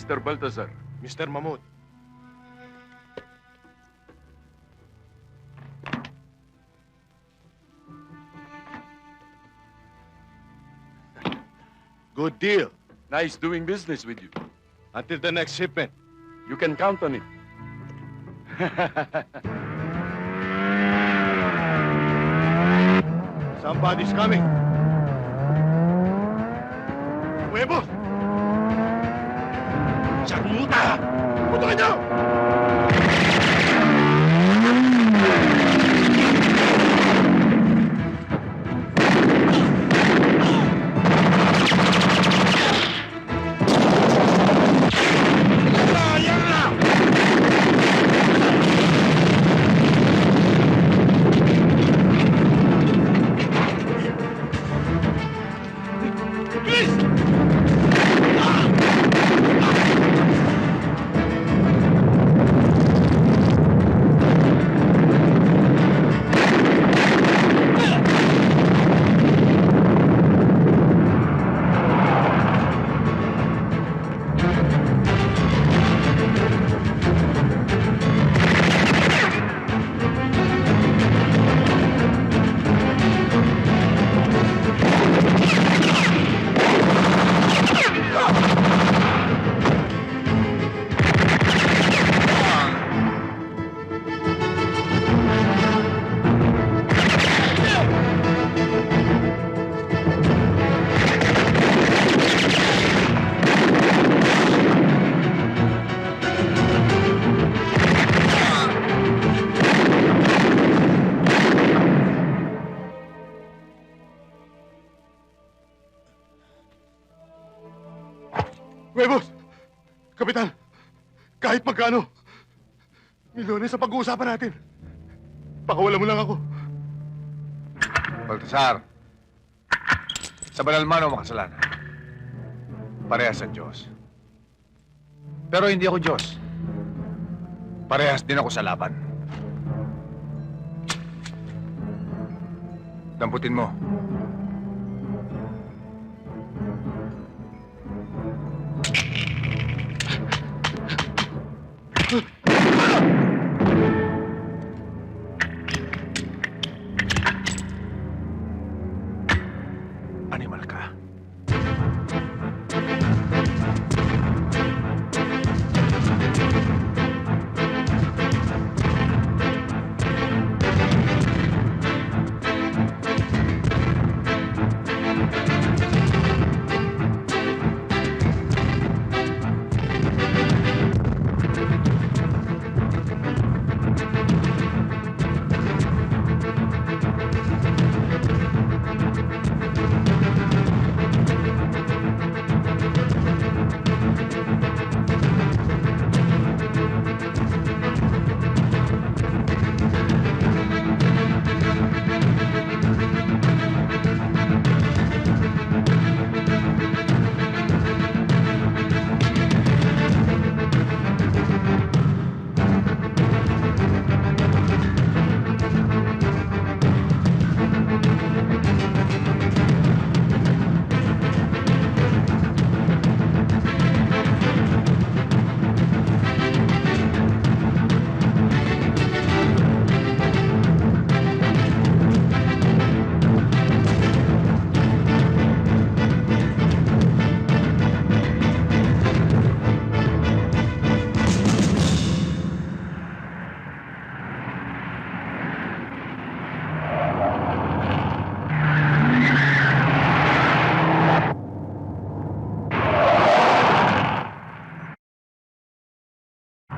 Mr. Baltazar. Mr. Mahmoud. Good deal. Nice doing business with you. Until the next shipment. You can count on it. Somebody's coming. Huevos! Siyagmuta! Putukin niyo! Huevos! Kapitan, kahit magkano, milyones sa pag-uusapan natin. Pakawala mo lang ako. Baltasar, sa banal man o makasalanan, parehas sa Diyos. Pero hindi ako Diyos. Parehas din ako sa laban. Damputin mo. Animal ka.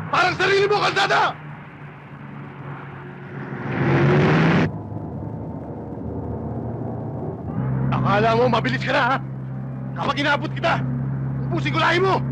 Parang sarili mo, kalsada! Akala mo mabilis ka na, ha? Kapag inabot kita, ubusin ko lahi mo!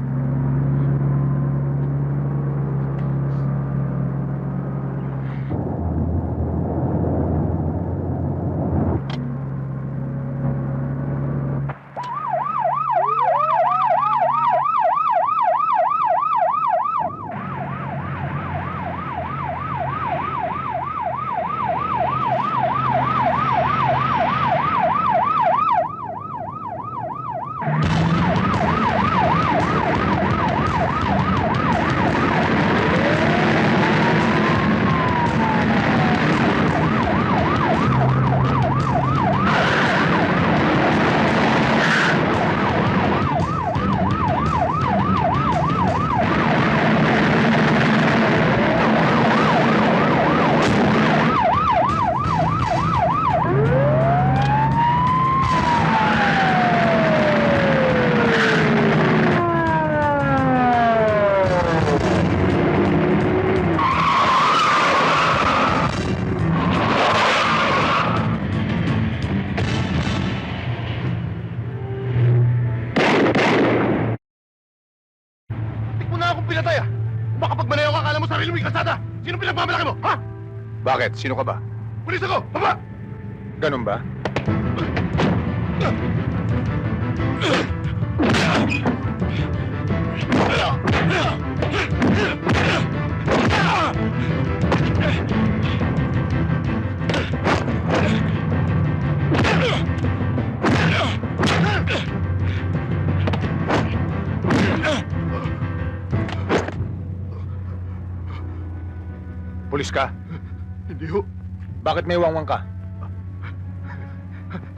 mong pinatay ah! Makapagmanayaw ka, akala mo sarili mo yung kalsada! Sino pinagmamalaki mo, ha? Bakit? Sino ka ba? Pulis ako! Baba! Ganun ba? Pulis ka? Hindi ho. Bakit may wangwang ka?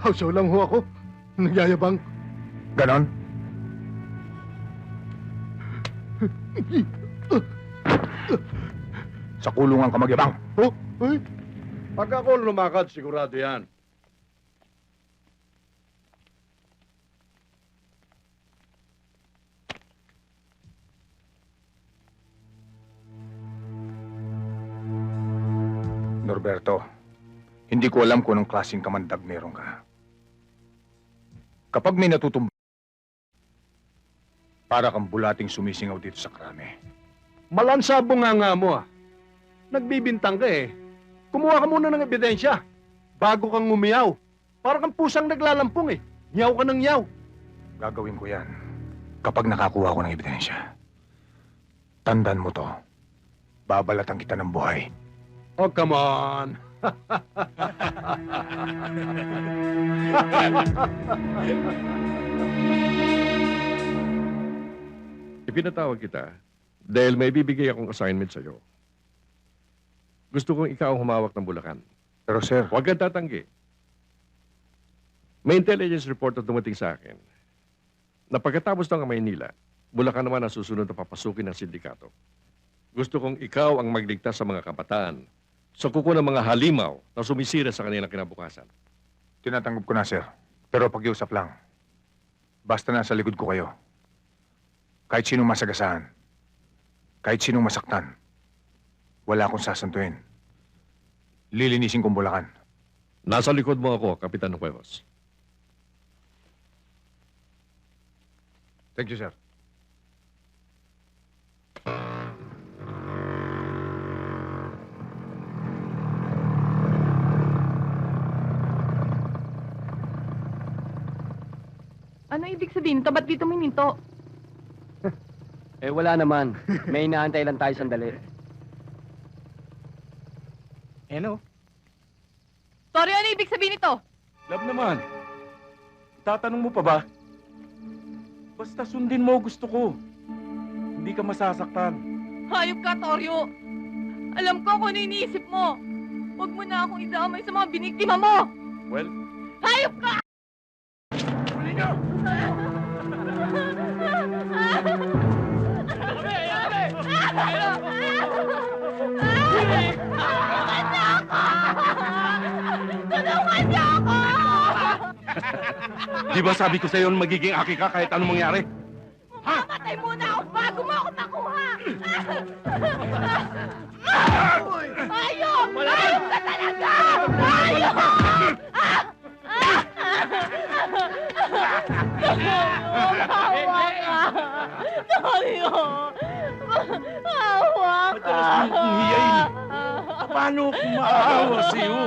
Hausaw lang ho ako. Nagyayabang. Ganon? Sa kulungan ka magyabang. Oh, ay. Pag ako lumakad, sigurado yan. Norberto, hindi ko alam kung anong klaseng kamandag meron ka. Kapag may natutumba, para kang bulating sumisingaw dito sa krame. Malansabo nga mo ah. Nagbibintang ka eh. Kumuha ka muna ng ebidensya bago kang umiyaw. Para kang pusang naglalampong eh. Nyaw ka ng nyaw. Gagawin ko yan kapag nakakuha ko ng ebidensya. Tandaan mo to. Babalatan kita ng buhay. Oh, come on. Ipinatawag kita dahil may bibigay akong assignment sa'yo. Gusto kong ikaw ang humawak ng Bulacan. Pero sir, Huwag kang tatanggi. May intelligence report na dumating sa akin na pagkatapos ng Maynila, Bulacan naman ang susunod na papasukin ng sindikato. Gusto kong ikaw ang magligtas sa mga kabataan sa kuko ng mga halimaw na sumisira sa kanilang kinabukasan. tinatanggap ko na sir. Pero pag-iusap lang. Basta nasa likod ko kayo. Kahit sinong masagasaan, kahit sinong masaktan, wala akong sasantuin. Lilinisin kong Bulacan. Nasa likod mo ako, Kapitan Cuevas. Thank you, sir. Ano ibig sabihin nito? Ba't dito may minto? Eh, wala naman. May inaantay lang tayo sandali. Ano? Sorry, ano ibig sabihin nito? Love naman. Tatanong mo pa ba? Basta sundin mo gusto ko. Hindi ka masasaktan. Hayop ka, Toryo! Alam ko kung ano iniisip mo. Huwag mo na akong idamay sa mga biniktima mo! Well, Hayop ka! huli niyo! Tulungan niyo ako! Di ba sabi ko sa'yo magiging aki ka kahit anong mangyari? Mamatay muna ako bago mo ako makuha! Hayop! Hayop ka talaga! Hayop! Hawa ka! Toryo! Hawa ka! Madalas mong hiyain. Paano kung maaawa sa'yo?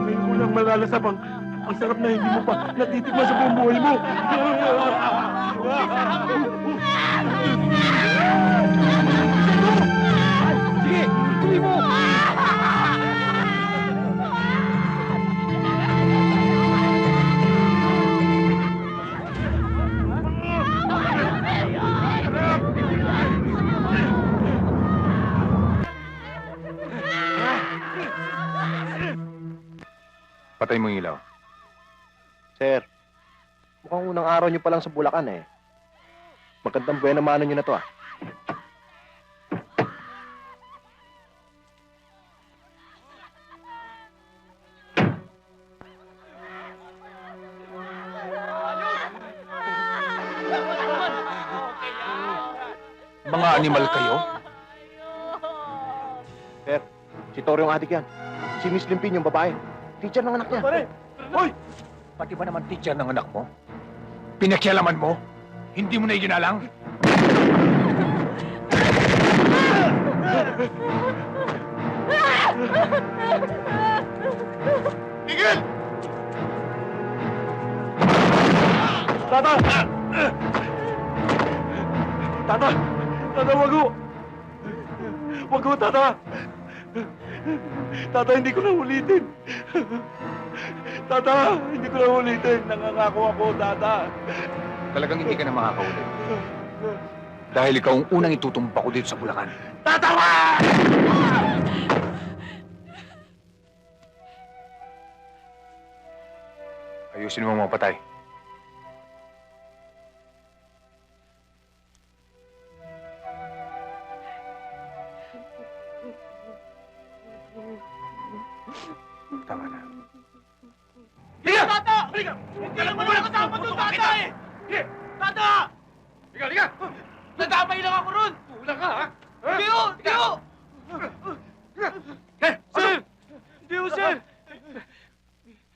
Ngayon ko lang malalasap ang sarap na hindi mo pa natitikman sa buong buhay mo. Sige! Tuloy mo! Patay mo yung ilaw. Sir, mukhang unang araw niyo pa lang sa Bulacan eh. Magandang buena mano niyo na to ah. Mga animal kayo? Sir, si Toro yung adik yan. Si Miss Limpin yung babae. Teacher ng anak niya. Hoy! Pati ba naman teacher ng anak mo? Pinakialaman mo? Hindi mo na iginalang? Tigil! Tata! Tata! Tata, wag ho! Wag ho, Tata! Tata, hindi ko na ulitin. Tata, hindi ko na ulitin. Nangangako ako, Tata. Talagang hindi ka na makakaulit. Dahil ikaw ang unang itutumpa ko dito sa Bulacan. Tatawa! Ayusin mo mga patay. Tama na. Liga! Tata! Liga! Hindi naman ako kasama doon, Tata eh! Tata! Liga, liga! Nadamay lang ako ron! Kulang ka, ha? Hindi ho! Hindi ho! Sir! Hindi ho, sir!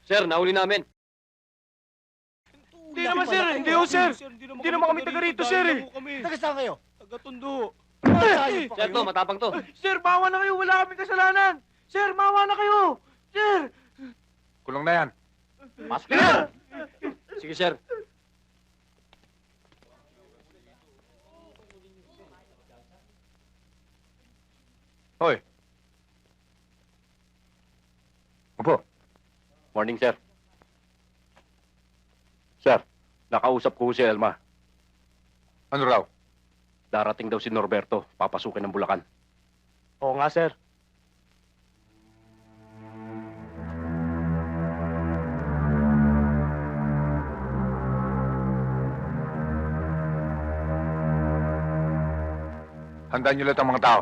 Sir, nahuli namin. Hindi naman, sir! Hindi ho, sir! Hindi naman kami taga rito, sir eh! Taga saan kayo? Taga Tondo. Sir, to, matapang to. Sir, mawa na kayo! Wala kaming kasalanan! Sir, mawa na kayo! Sir! Kulong na yan. Pasok na! Sige, sir. Hoy. Upo. Morning, sir. Sir, nakausap ko si Elma. Ano raw? Darating daw si Norberto, papasukin ng Bulacan. Oo nga, sir. Handaan niyo lahat ang mga tao.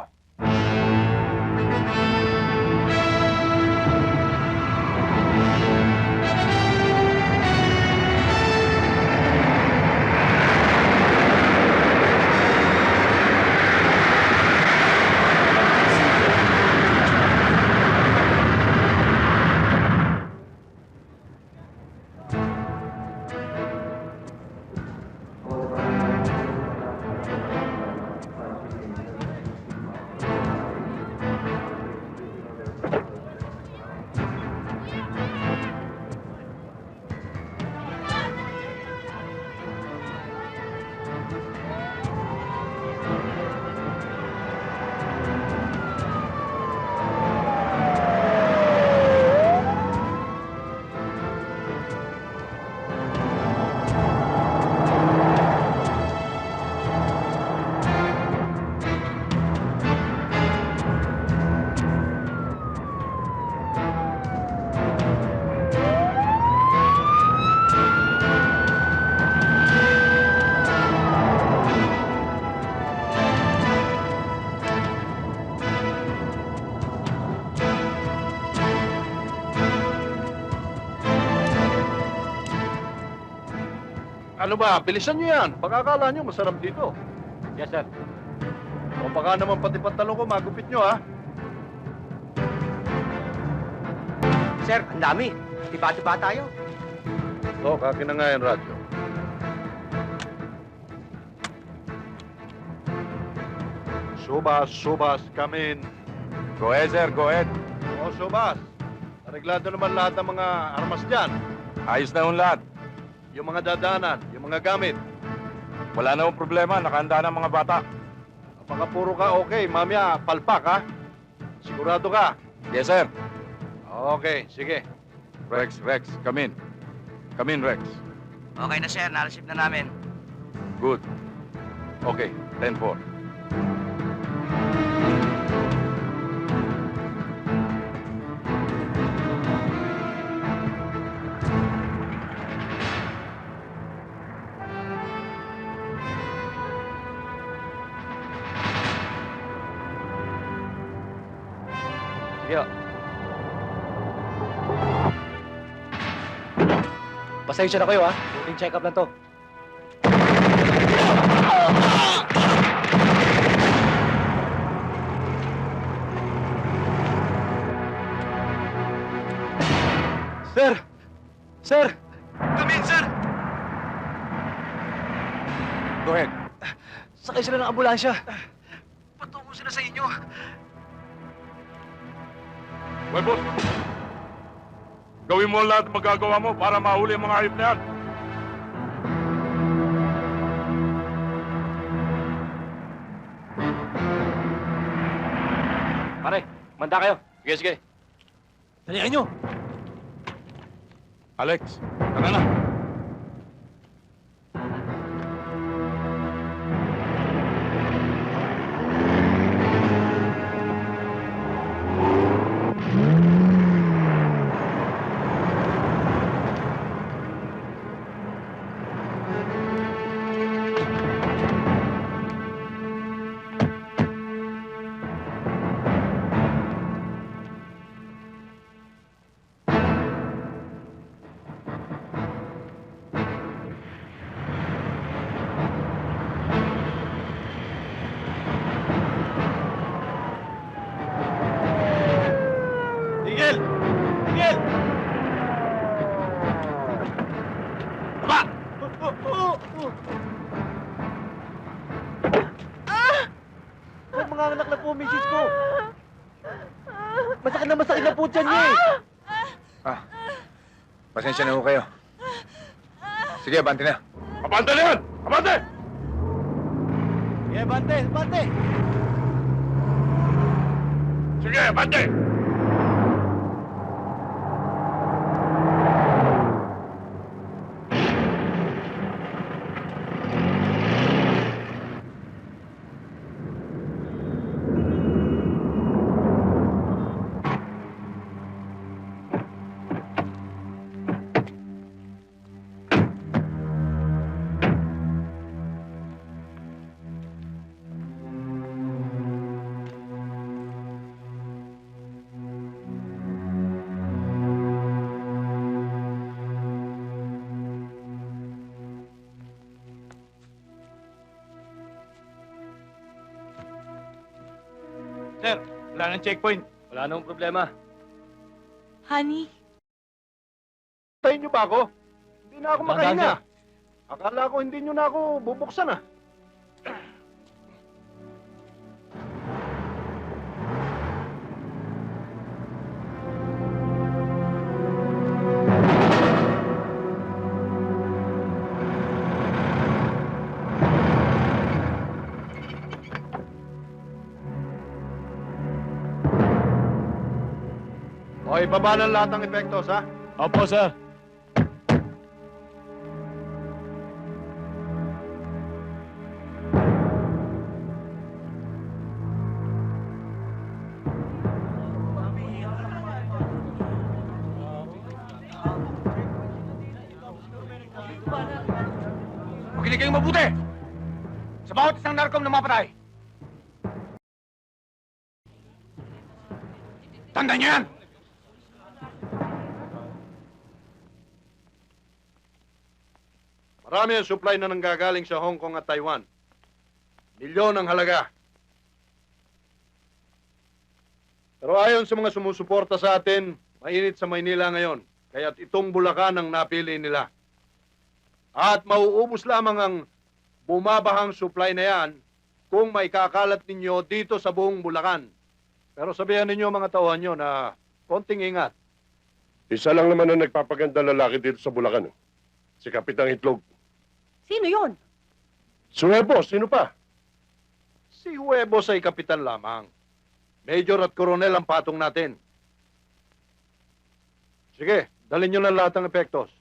Ano ba? Bilisan nyo yan. Baka akala nyo masarap dito. Yes, sir. O baka naman pati pantalon ko magupit nyo, ha? Sir, ang dami. Tiba-tiba tayo. O, kakin na nga yan, radyo. Subas, come in. Go ahead, sir. Go ahead. O, Subas. Areglado naman lahat ng mga armas dyan. Ayos na yung lahat. Yung mga dadaanan, yung mga gamit. Wala na yung problema. Nakahanda na ang mga bata. Baka puro ka, okay. Mamaya, palpak, ha? Sigurado ka? Yes, sir. Okay, sige. Rex, come in. Come in, Rex. Okay na sir, na-receive na namin. Good. Okay, 10-4. Sige, o. Pasensya na kayo, ha? Routine check-up lang to. Sir! Sir! Come in, sir! Go ahead. Sakay sila ng ambulansya. Patungo sila sa inyo. Well, boss. Gawin mo ang lahat ng magagawa mo para mahuli ang mga hayop na yan. Pare, manda kayo. Sige, sige. Dalihan nyo! Alex, tara na. Tigil! Tigil! Baba! Huwag mga anak na po, misis ko. Masakit na po dyan niya eh. Pasensya na ho kayo. Sige, abante na. Abante na yan! Abante! Yeah, bante, bante! Sige, abante! Sir, wala ng checkpoint. Wala nang problema. Honey, Tayo niyo ba ako? Hindi na ako Dahan-dahan, makahinga. Akala ko hindi niyo na ako bubuksan ah. O, ibaba ng lahat ng epektos, ha? Opo, sir. Makinig kayong mabuti! Sa bawat isang narkom na mapatay. Tandaan niyo yan! Marami ang supply na nanggagaling sa Hong Kong at Taiwan. Milyon ang halaga. Pero ayon sa mga sumusuporta sa atin, mainit sa Maynila ngayon. Kaya't itong Bulacan ang napili nila. At mauubos lamang ang bumabahang supply na yan kung maikakalat ninyo dito sa buong Bulacan. Pero sabihan ninyo mga tauhan nyo na konting ingat. Isa lang naman ang nagpapaganda lalaki dito sa Bulacan. Si Kapitang Itlog. sino yun? Si Huevos, sino pa? Si Huevos ay kapitan lamang. Major at Coronel ang patong natin. Sige, dalhin nyo lang lahat ng epektos.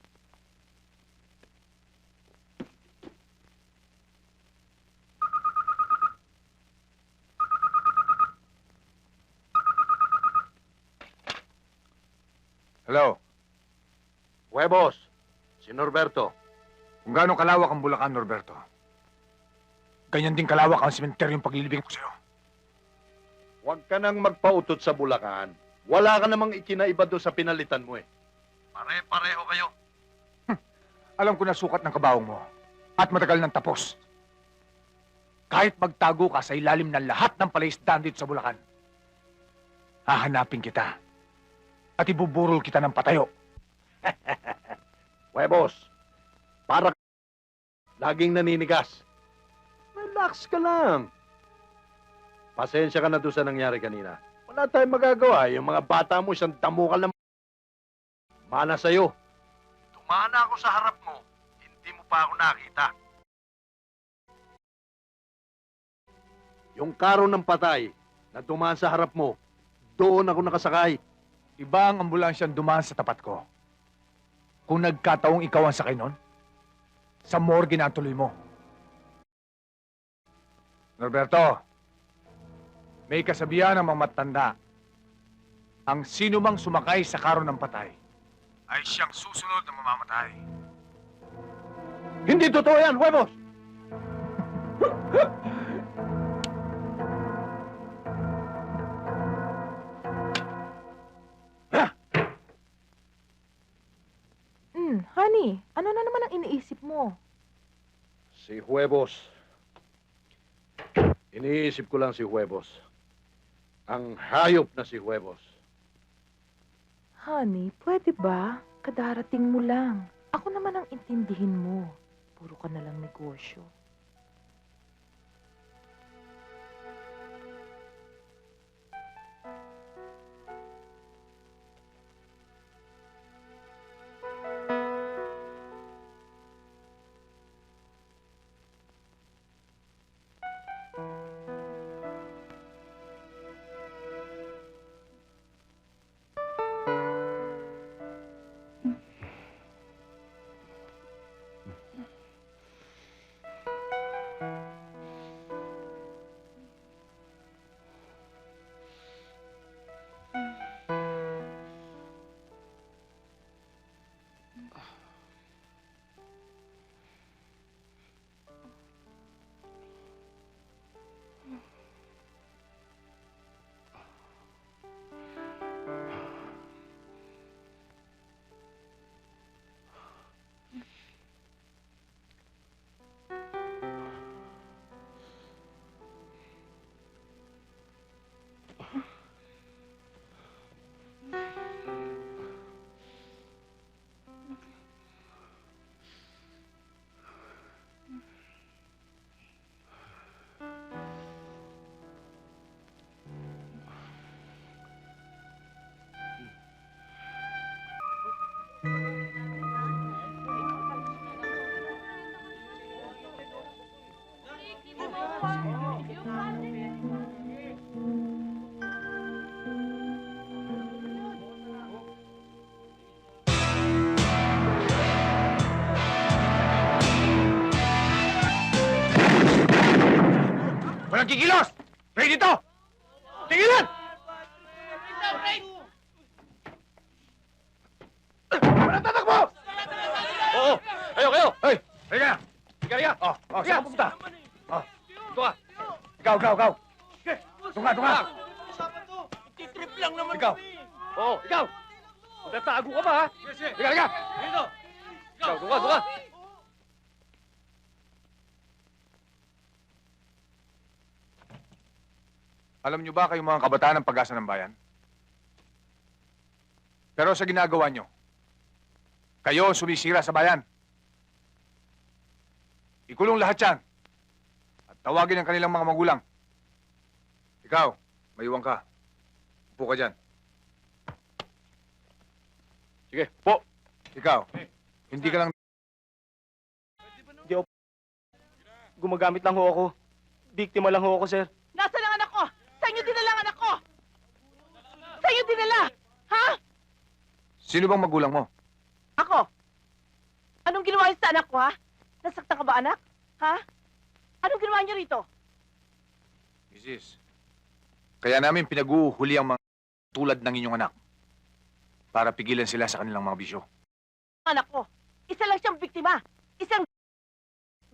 Hello. Huevos, si Norberto. Kung gaano kalawak ang Bulacan, Norberto, ganyan din kalawak ang sementeryong paglilibing ko sa'yo. Huwag ka nang magpautot sa Bulacan. Wala ka namang ikinaiba doon sa pinalitan mo eh. Pare-pareho kayo. Alam ko na sukat ng kabawong mo at matagal nang tapos. Kahit magtago ka sa ilalim ng lahat ng palaisdaan dito sa Bulacan, hahanapin kita at ibuburol kita ng patayo. Huevos, para laging naninigas. Relax ka lang. Pasensya ka na doon sa nangyari kanina. Wala tayong magagawa. Yung mga bata mo, isang damukal na mana sa'yo. Tumana ako sa harap mo. Hindi mo pa ako nakita. Yung karo ng patay na dumaan sa harap mo, doon ako nakasakay. Iba ang ambulansyang dumaan sa tapat ko. Kung nagkataong ikaw ang sakay nun, sa morgue na ang tuloy mo. Norberto, may kasabihan ng mga matanda. Ang sino mang sumakay sa karo ng patay ay siyang susunod na mamamatay. Hindi totoo yan, Huevos! Honey, ano na naman ang iniisip mo? Si Huevos. Iniisip ko lang si Huevos. Ang hayop na si Huevos. Honey, pwede ba? Kadarating mo lang. Ako naman ang intindihin mo. Puro ka na lang negosyo. Walang kikilos! Ready dito! Tigilan! Walang tatakbo! Oo! Kayo! Hoy! Halika! Halika! Saan ka pupunta? Ito ka! Ikaw! Tunga! Titrip lang naman Ikaw! Oo! Ikaw! Magtatago ka ba, ha? Halika! Dito! Ikaw! Tunga! Alam niyo ba kayong mga kabataan ng Pag-asa ng Bayan? Pero sa ginagawa niyo, kayo ang sumisira sa bayan. Ikulong lahat yan. At tawagin ang kanilang mga magulang. Ikaw, mayuwang ka. Upo ka dyan. Sige, po! Ikaw, hindi ka lang... Gumagamit lang ho ako. Biktima lang ho ako, sir. Nasa lang anak ko? Sa inyo dinala ang anak ko? Sa inyo dinala? Ha? Sino bang magulang mo? Ako? Anong ginawa niyo sa anak ko, ha? Nasaktan ka ba, anak? Ha? Anong ginawa niyo rito? Mrs. Kaya namin pinag-uuhuli ang mga tulad ng inyong anak para pigilan sila sa kanilang mga bisyo. Anak ko, isa lang siyang biktima. Isang...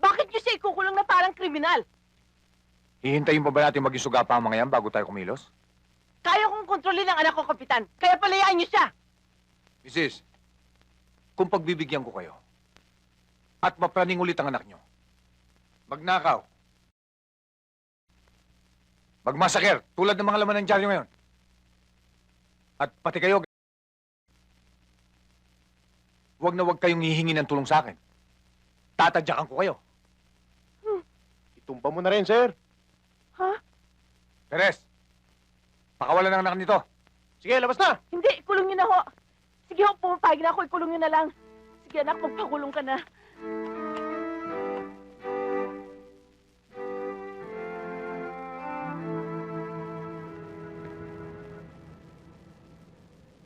Bakit niyo siya ikukulong na parang kriminal? Hihintayin pa ba natin maging sugapa ang mga yan bago tayo kumilos? Kaya kong kontrolin ang anak ko, Kapitan. Kaya palayaan niyo siya. Mrs., kung pagbibigyan ko kayo at mapraning ulit ang anak nyo, magnakaw, magmasakir tulad ng mga laman ng dyaryo ngayon, at pati kayo, Huwag na huwag kayong hihingi ng tulong sa akin. Tatadyakan ko kayo. Itumba mo na rin, sir. Teres, pakawalan ng anak nito. Sige, labas na! Hindi, ikulong niyo na ho. Sige ho, pumapayag na ako, ikulong niyo na lang. Sige anak, magpakulong ka na.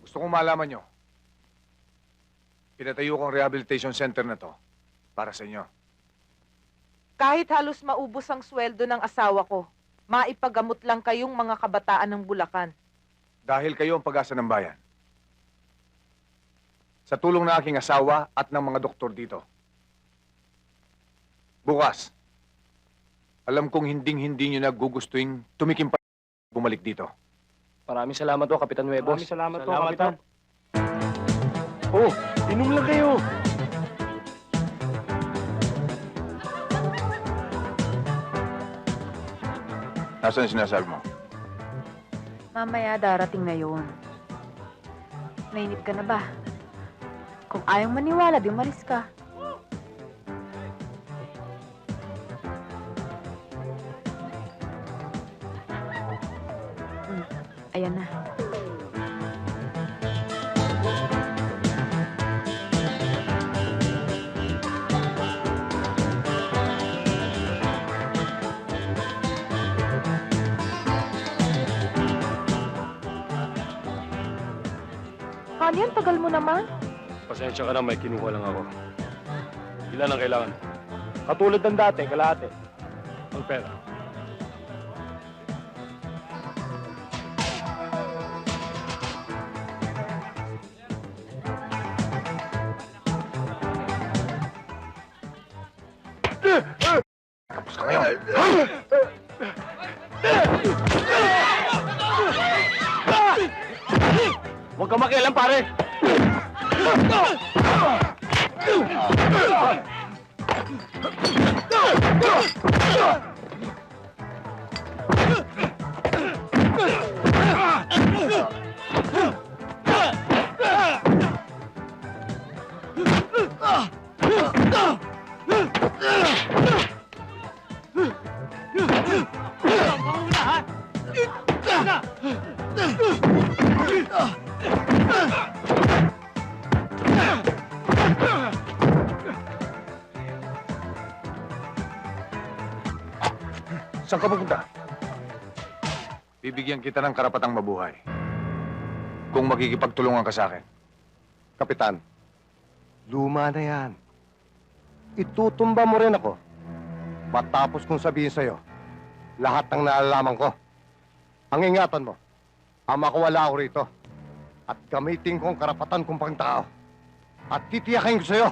Gusto kong malaman nyo. Pinatayo ko ang rehabilitation center na to para sa inyo. Kahit halos maubos ang sweldo ng asawa ko, maipagamot lang kayong mga kabataan ng Bulacan. Dahil kayo ang pag-asa ng bayan. Sa tulong ng aking asawa at ng mga doktor dito. Bukas, alam kong hinding-hindi nyo nagugustuhin tumikim pa bumalik dito. Maraming salamat po, Kapitan Nuevos. Maraming salamat po, Kapitan. Oh, inom lang kayo. Nasaan ang sinasabi mo? Mamaya darating na yun. Nainip ka na ba? Kung ayaw maniwala, di umalis ka. Ayan na. Honey, ang tagal mo naman. Pasensya ka na, may kinuha lang ako. Ilan ang kailangan? Katulad ng dati, kalahati. Ang pera. Tapos ka ngayon. Huwag ka makialam, pare. Saan ka pupunta? Bibigyan kita ng karapatang mabuhay. Kung makikipagtulungan ka sa akin. Kapitan, luma na yan. Itutumba mo rin ako. Matapos kong sabihin sa'yo, lahat ng naalalaman ko. Ang ingatan mo, ama ko wala ako rito. At gamitin ko ang karapatan kong pangtao. At titiyakin ko sa'yo,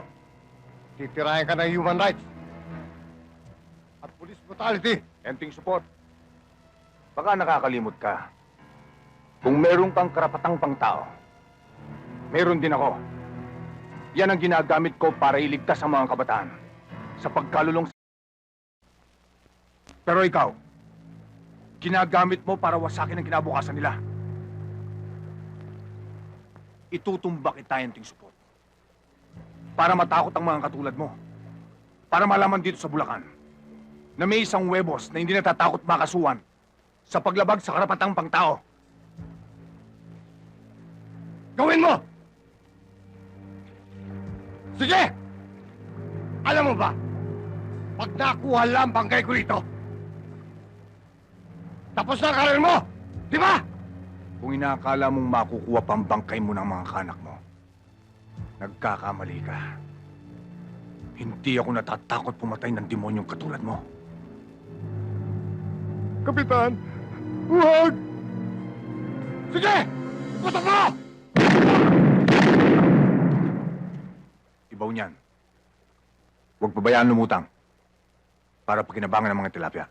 titirahin ka ng human rights. At police brutality. Enting support. Baka nakakalimot ka. Kung meron kang karapatang pangtao, meron din ako. Yan ang ginagamit ko para iligtas ang mga kabataan sa pagkalulong sa... Pero ikaw, ginagamit mo para wasakin ang kinabukasan nila. Itutumba kita, Enting support. Para matakot ang mga katulad mo. Para malaman dito sa Bulacan na may isang huwebos na hindi natatakot makasuhan sa paglabag sa karapatang pangtao. Gawin mo! Sige! Alam mo ba, pag nakuha lang bangkay ko rito, tapos na ang karir mo! Di ba? Kung inaakala mong makukuha pang bangkay mo ng mga kanak mo, nagkakamali ka. Hindi ako natatakot pumatay ng demonyong katulad mo. Kapitan, huwag! Sige! Putok mo! Ibaw niyan. Huwag pabayaan lumutang para pakinabangan ng mga tilapia.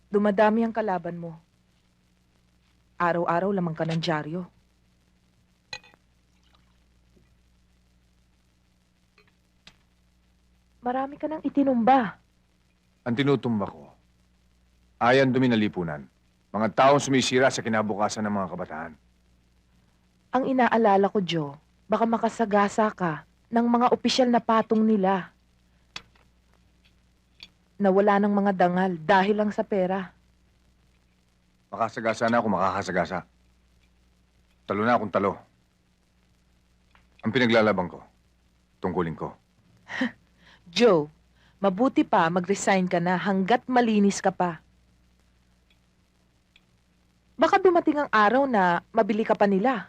Dumadami ang kalaban mo. Araw-araw lamang ka ng dyaryo. Marami ka nang itinumba. Ang tinutumba ko, ayan dumi na lipunan. Mga taong sumisira sa kinabukasan ng mga kabataan. Ang inaalala ko, Joe, baka makasagasa ka ng mga opisyal na patong nila. Nawala ng mga dangal dahil lang sa pera. Makasagasa na ako, makakasagasa. Talo na akong talo. Ang pinaglalaban ko, tungkulin ko. Joe, mabuti pa mag-resign ka na hanggat malinis ka pa. Baka dumating ang araw na mabili ka pa nila.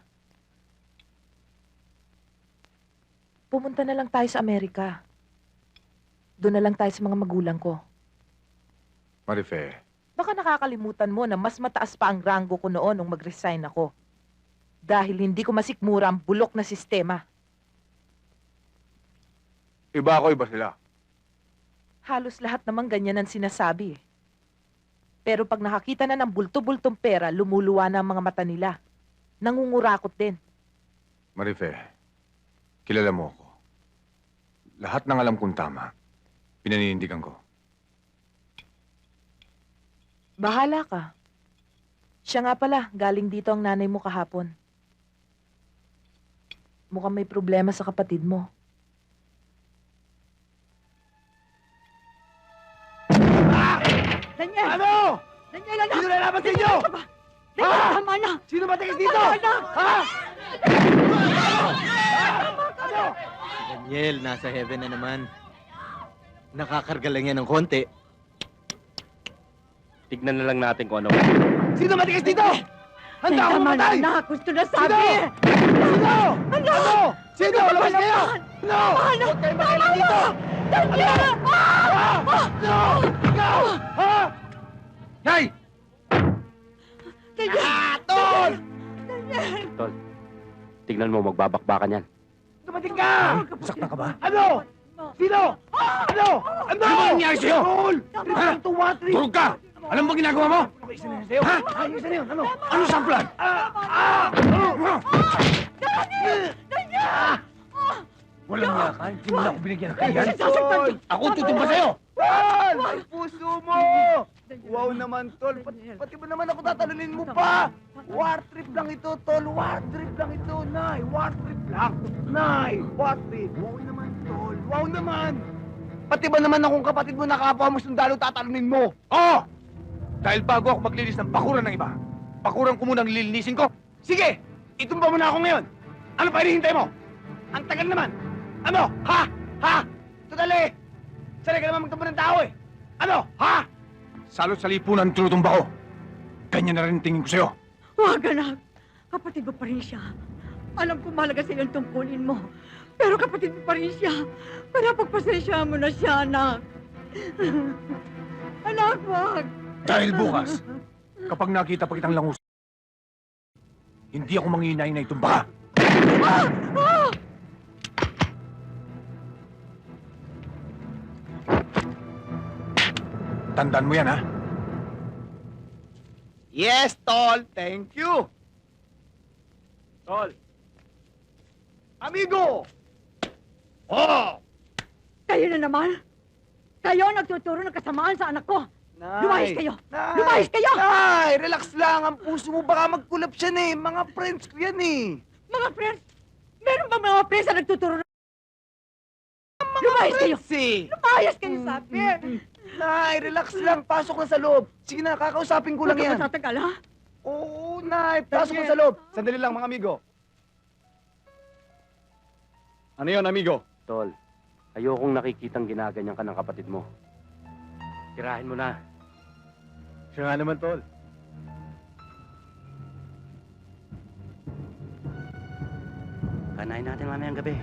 Pumunta na lang tayo sa Amerika. Doon na lang tayo sa mga magulang ko. Marife, Baka nakakalimutan mo na mas mataas pa ang ranggo ko noon nung mag-resign ako. Dahil hindi ko masikmura ang bulok na sistema. iba ako, iba sila. Halos lahat naman ganyan ang sinasabi. Pero pag nakakita na ng bulto-bultong pera, lumuluwa na ang mga mata nila. Nangungurakot din. Marife, kilala mo ako. Lahat ng alam kong tama, pinaninindigan ko. Bahala ka. Siya nga pala, galing dito ang nanay mo kahapon. Mukhang may problema sa kapatid mo. Daniel! Ano? Daniel, anak! Sino lalaban sa inyo? Daniel, tama na! Sino matigas dito? Anak! Ha? Daniel, nasa heaven na naman. Nakakarga lang yan ng konti. Tignan na lang natin kung ano. Sino matigas dito? Handa ako Tama na, mamatay! anak! Gusto na sabi! Sino? Anak! Ano? Sino? Labas kayo! No! Huwag kayo makialam dito! Daniel! No! Ikaw! Ha? Nay! Daniel! Tol! Tol, tignan mo, magbabakbakan yan. Dumating ka! Nasaktan ka ba? Ano? Sino? Ano? Ano? Ano ba nangyari sa'yo? Tol! Ha? Durog ka! Alam mo ginagawa mo? Ha? Ayos na yun. Ano? Ano sa plan? Walang niya ka, hindi mo na ako binigyan ng kayan. Sasaktan! Ako tutumba sa'yo! Tol! Puso mo! Wow naman, Tol. Pati ba naman ako tatalunin mo pa? War trip lang ito, Tol. War trip lang ito, Nay. War trip lang. Nay, war trip. Wow naman, Tol. Wow naman. Pati ba naman akong kapatid mo na kapwa mo sundalo tatalunin mo? Oo! Dahil bago ako maglinis ng bakuran ng iba, bakuran ko munang lilinisin ko. Sige, itumba mo na ako ngayon. Ano pa hinihintay mo? Ang tagal naman. Ano? Ha? Ha? Tudali! Sanay ka naman magtumba ng tao eh. Ano? Ha? Salot sa lipunan ang tinutumba ko. Ganyan na rin ang tingin ko sa'yo. Huwag, anak! Kapatid mo pa rin siya. Alam ko mahalaga sa iyo ang tungkulin mo. Pero kapatid mo pa rin siya. Kaya pagpasensya mo na siya, anak. Anak, wag! Dahil bukas, kapag nakita pa kitang langus, hindi ako manghinay na itumba ka. Tandaan mo yan, ha? Yes, Tol. Thank you. Tol, Amigo! Oh! Kayo na naman! Kayo nagtuturo ng kasamaan sa anak ko! Nay! Lumayas kayo! Nay! Lumayas kayo! Nay! Relax lang. Ang puso mo baka magkulap siya eh. Mga friends ko yan eh. Mga friends! Meron ba mga friends na nagtuturo ng... Lumayas kayo! Lumayas kayo, sabi! Nay, relax lang. Pasok na sa loob. Sige na, kakausapin ko lang Huwag ka yan. matatagal, ha? Oo, Nay. Pasok na sa loob. Sandali lang, mga amigo. Ano yon, amigo? Tol, ayokong nakikitang ginaganyan ka ng kapatid mo. Tirahin mo na. Siya nga naman, Tol. Kanain natin mamayang gabi.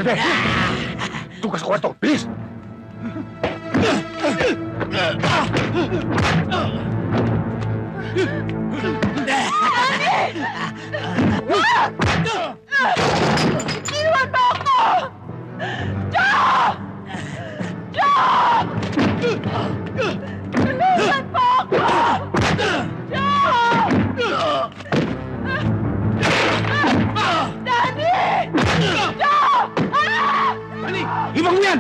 Pwede! Doon ka sa kwarto! Bilis! Iwan mo ako! Joe! Joe! Tulungan mo ako! Joe! Danny! Joe! Dali! Ibang mo yan!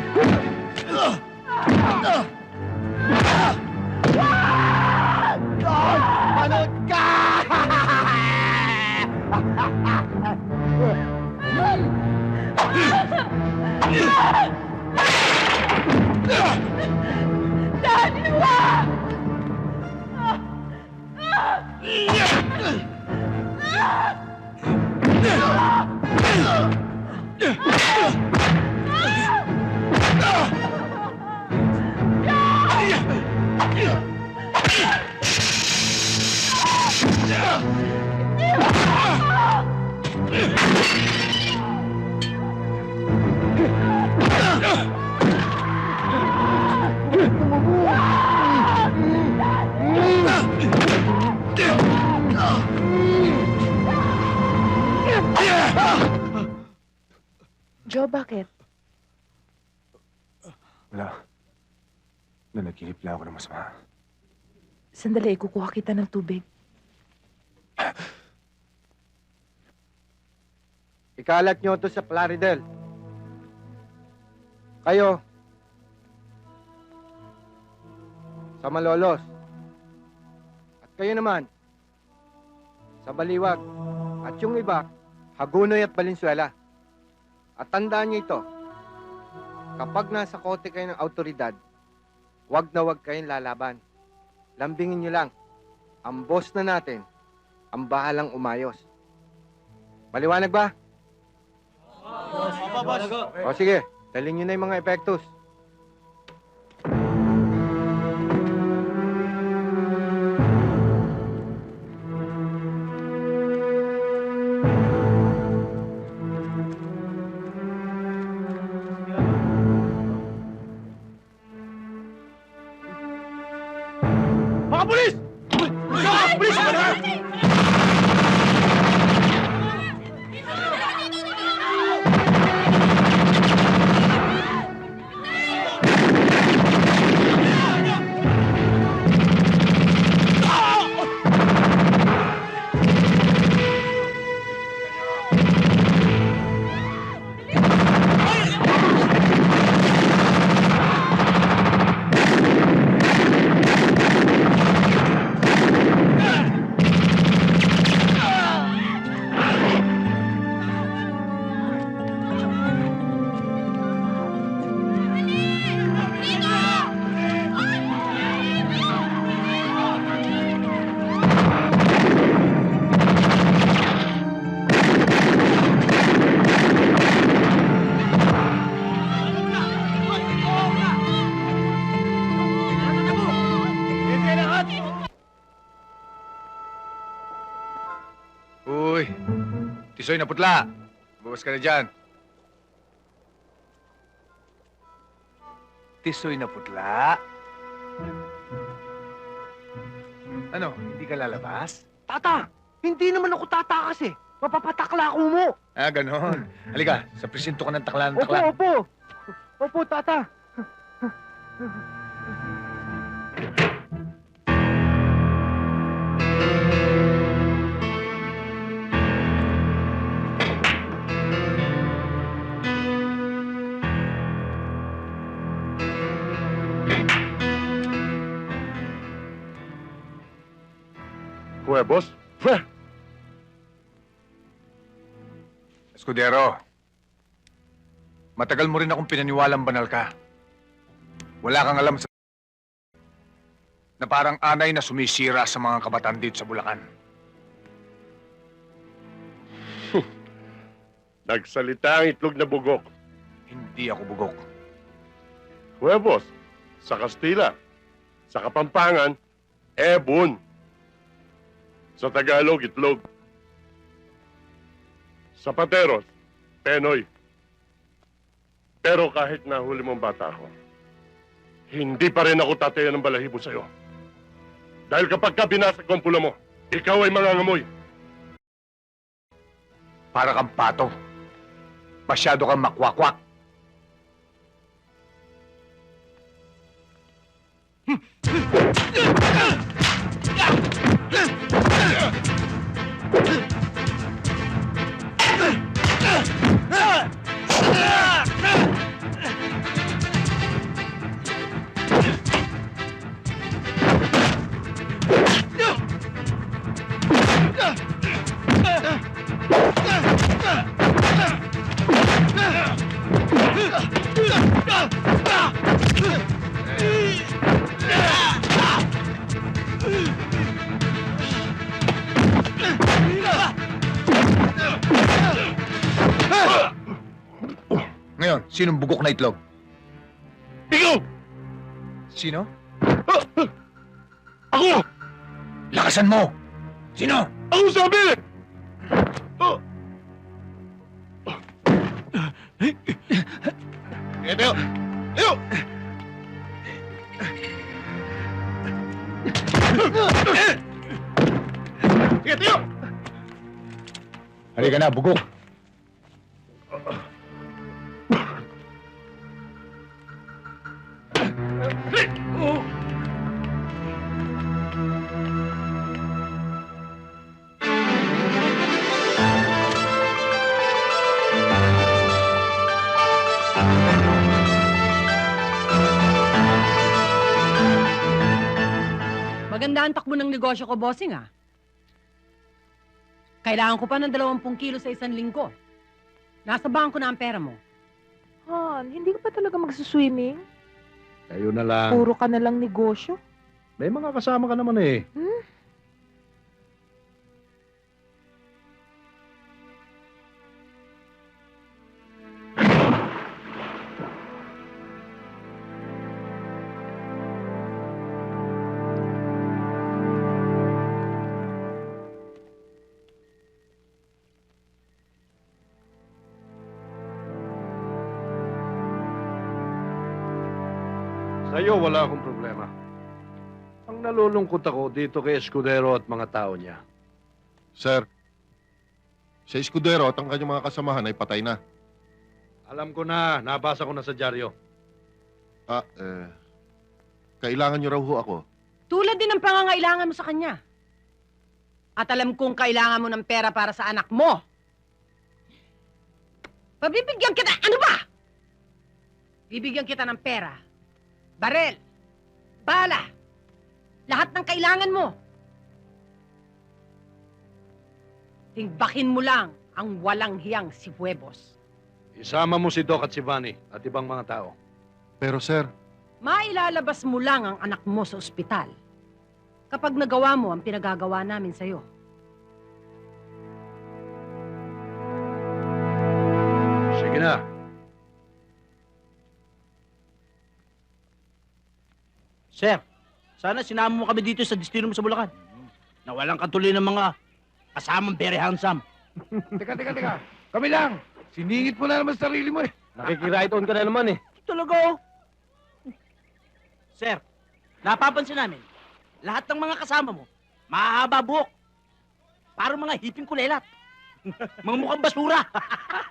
Tol! Manood ka! Danny, wag! Joe, bakit? Wala. Nanaginip lang ako ng masama. Sandali, kukuha kita ng tubig. Ikalat nyo to sa Plaridel. Kayo, sa Malolos. At kayo naman, sa Baliwag. At yung iba, Hagunoy at Valenzuela. At tandaan nyo ito, kapag nasa kote kayo ng autoridad, wag na wag kayong lalaban. Lambingin nyo lang, ang boss na natin, ang bahalang umayos. Maliwanag ba? O sige, dalhin nyo na yung mga epektos. Mga pulis! Mga pulis! Uy! Tisoy na putla! Buwas ka na dyan. Tisoy na putla? Ano, hindi ka lalabas? Tata! Hindi naman ako tatakas eh. Mapapatakla ako mo. Ah, ganon. Halika, sa presinto ka ng takla ng Opo, takla. opo. Opo, tata. Huwebos? Escudero, matagal mo rin akong pinaniwalang banal ka. Wala kang alam sa... na parang anay na sumisira sa mga kabataan dito sa Bulacan. Nagsalita ang itlog na bugok. Hindi ako bugok. Huwebos, sa Kastila. Sa Kapampangan, ebon. Sa Tagalog, itlog. Sa Pateros, penoy. Pero kahit nahuli mong bata ako, hindi pa rin ako tatayo ng balahibo sa'yo. Dahil kapag ka binasag ko ang pula mo, ikaw ay mangangamoy. Para kang pato. Masyado kang makwakwak. Ngayon, sinong bugok na itlog? Ikaw! Sino? Ako! Lakasan mo! Sino? Ako sabi! Tayo! Tayo! Sige, tayo! Halika na, bugok! Maganda ang takbo ng negosyo ko, bossing, ah. Kailangan ko pa ng 20 kilo sa isang linggo. Nasa bangko na ang pera mo. Han, hindi ka pa talaga magsuswimming? Kayo na lang. Puro ka na lang negosyo. May mga kasama ka naman eh. Sa'yo, wala akong problema. Ang nalulungkot ako dito kay Escudero at mga tao niya. Sir, si Escudero at ang kanyang mga kasamahan ay patay na. Alam ko na, nabasa ko na sa dyaryo. Kailangan niyo raw ho ako. Tulad din ng pangangailangan mo sa kanya. At alam kong kailangan mo ng pera para sa anak mo. Pabibigyan kita, ano ba? Bibigyan kita ng pera. Barel, bala, lahat ng kailangan mo. Tingbakin mo lang ang walang hiyang si Huevos. Isama mo si Doc at si Vanny at ibang mga tao. Pero sir, Mailalabas mo lang ang anak mo sa ospital kapag nagawa mo ang pinagagawa namin sa'yo. Sige na. Sir, sana sinama mo kami dito sa destino mo sa Bulacan. Na walang katuloy ng mga kasamang very handsome. Teka. Kami lang. Siningit mo na naman sarili mo eh. Nakikiride on ka na naman eh. Talaga oh. Sir, napapansin namin, lahat ng mga kasama mo, mahahaba buhok. Parang mga hiping kulelat. Mga mukhang basura.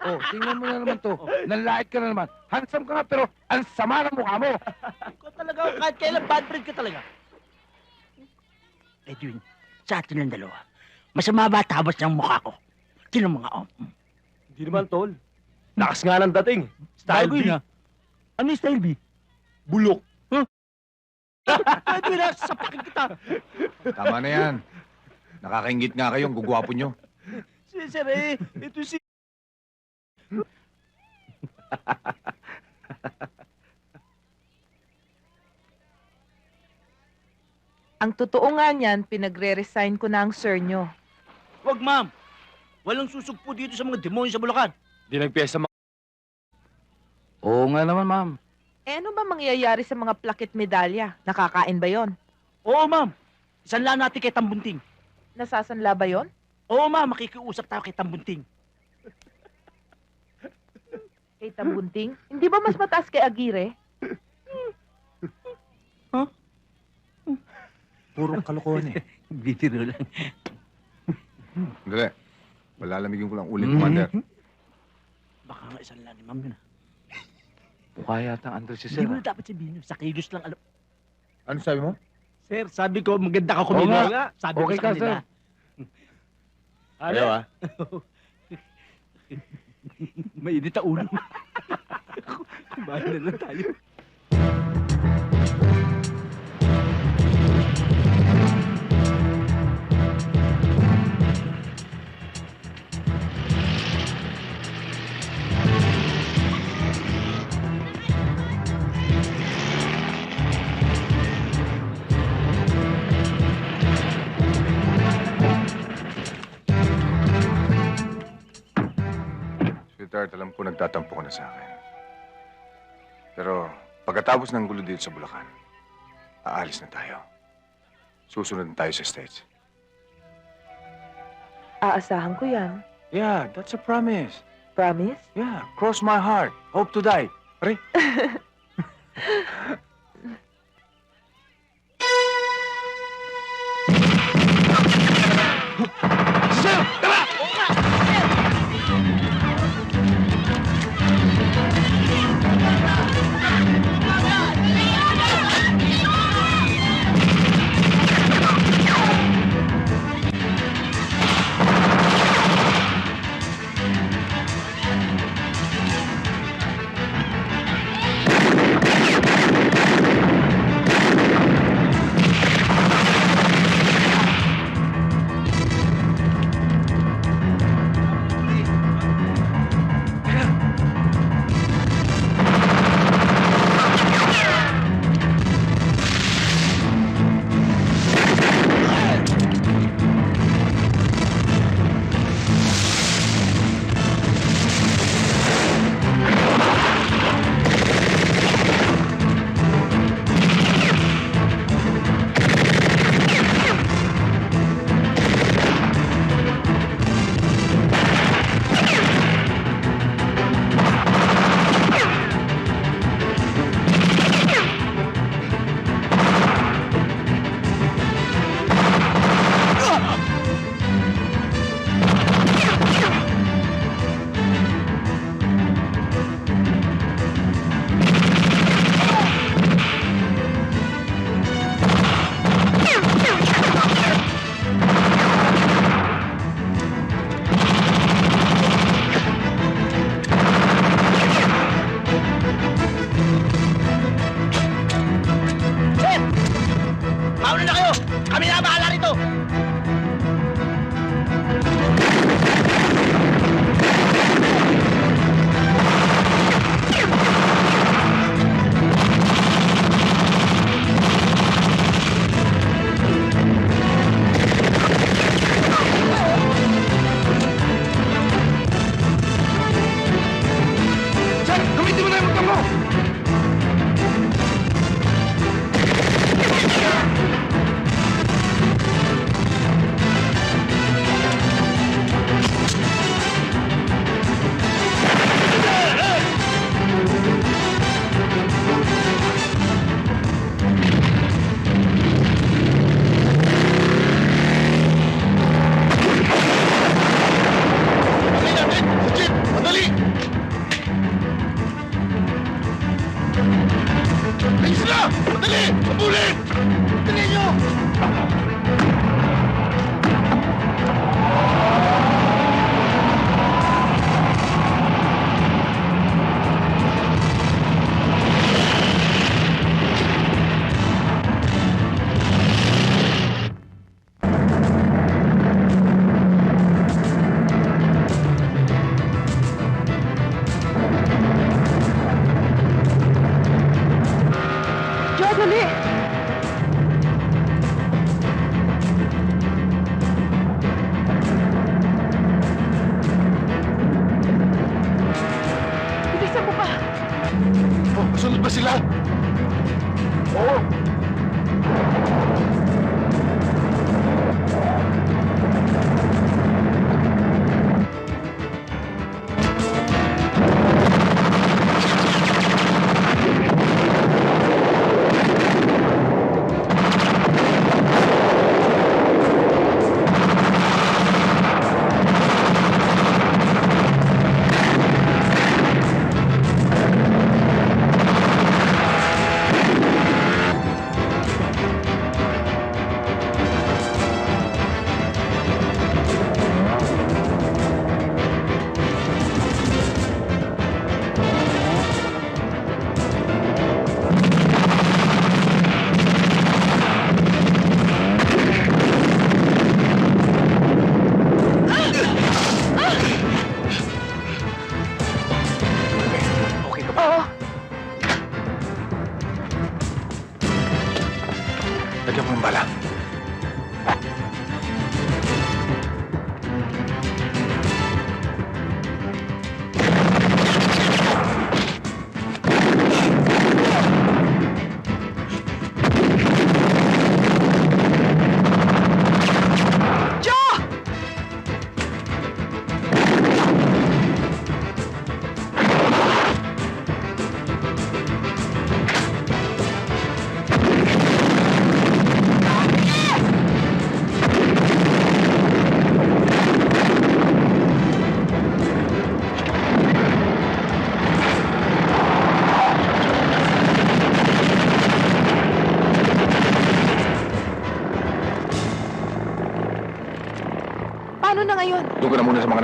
Oh, tingnan mo na naman to. Nanlait ka na naman. Handsome ka nga pero ang sama ng mukha mo. Ikaw talaga, kahit kailan bad breed ka talaga. Edwin, sa atin ng dalawa, masama ba tabas ng mukha ko? Tinong mga Hindi naman, tol. Lakas nga ng dating. Style B. Ano yung style B? Bulok. Edwin, sapakin kita. Tama na yan. Nakakaingit nga kayong gugwapo nyo. Sir, ito si... Ang totoo nga niyan, pinagre-resign ko na ang sir nyo. Wag, ma'am. Walang susugpo dito sa mga demonyo sa Bulacan. Di nagpiyesa Oo nga naman, ma'am. Eh ano ba mangyayari sa mga plakit medalya? Nakakain ba yon? Oo, ma'am. Isanla natin kay Tambunting. Nasasanla ba yon? Oo, ma'am. Makikiusap tayo kay Tambunting. Kay Tabunting? Hindi ba mas mataas kay Aguirre? Puro kalokohan eh. Bibiro lang. Dali. Malalamigin ko lang ulit, Commander. Baka nga isang lang ni Ma'am yun. Mukha yata ang Andres si Hindi mo na dapat sabihin yun. Sa kilos lang alam. Ano sabi mo? Sir, sabi ko maganda ka Oo kumilos. nga. Sabi Okay ko sa ka, kanila. Ayaw ah. Mainit ang ulo. Kumain na lang tayo. Sweetheart, alam ko nagtatampo ka na sa akin. Pero pagkatapos ng gulo dito sa Bulacan, aalis na tayo. Susunod na tayo sa States. Aasahan ko yan. Yeah, that's a promise. Promise? Yeah, cross my heart. Hope to die. Aray. Mauna na kayo! Kami na bahala rito! Sir, gamitin mo na yung motor mo! Madali! Ayos na! Madali! Mabulin! Dali nyo! Joe, dali! Bilisan mo pa! Oh, sunod ba sila? Oo!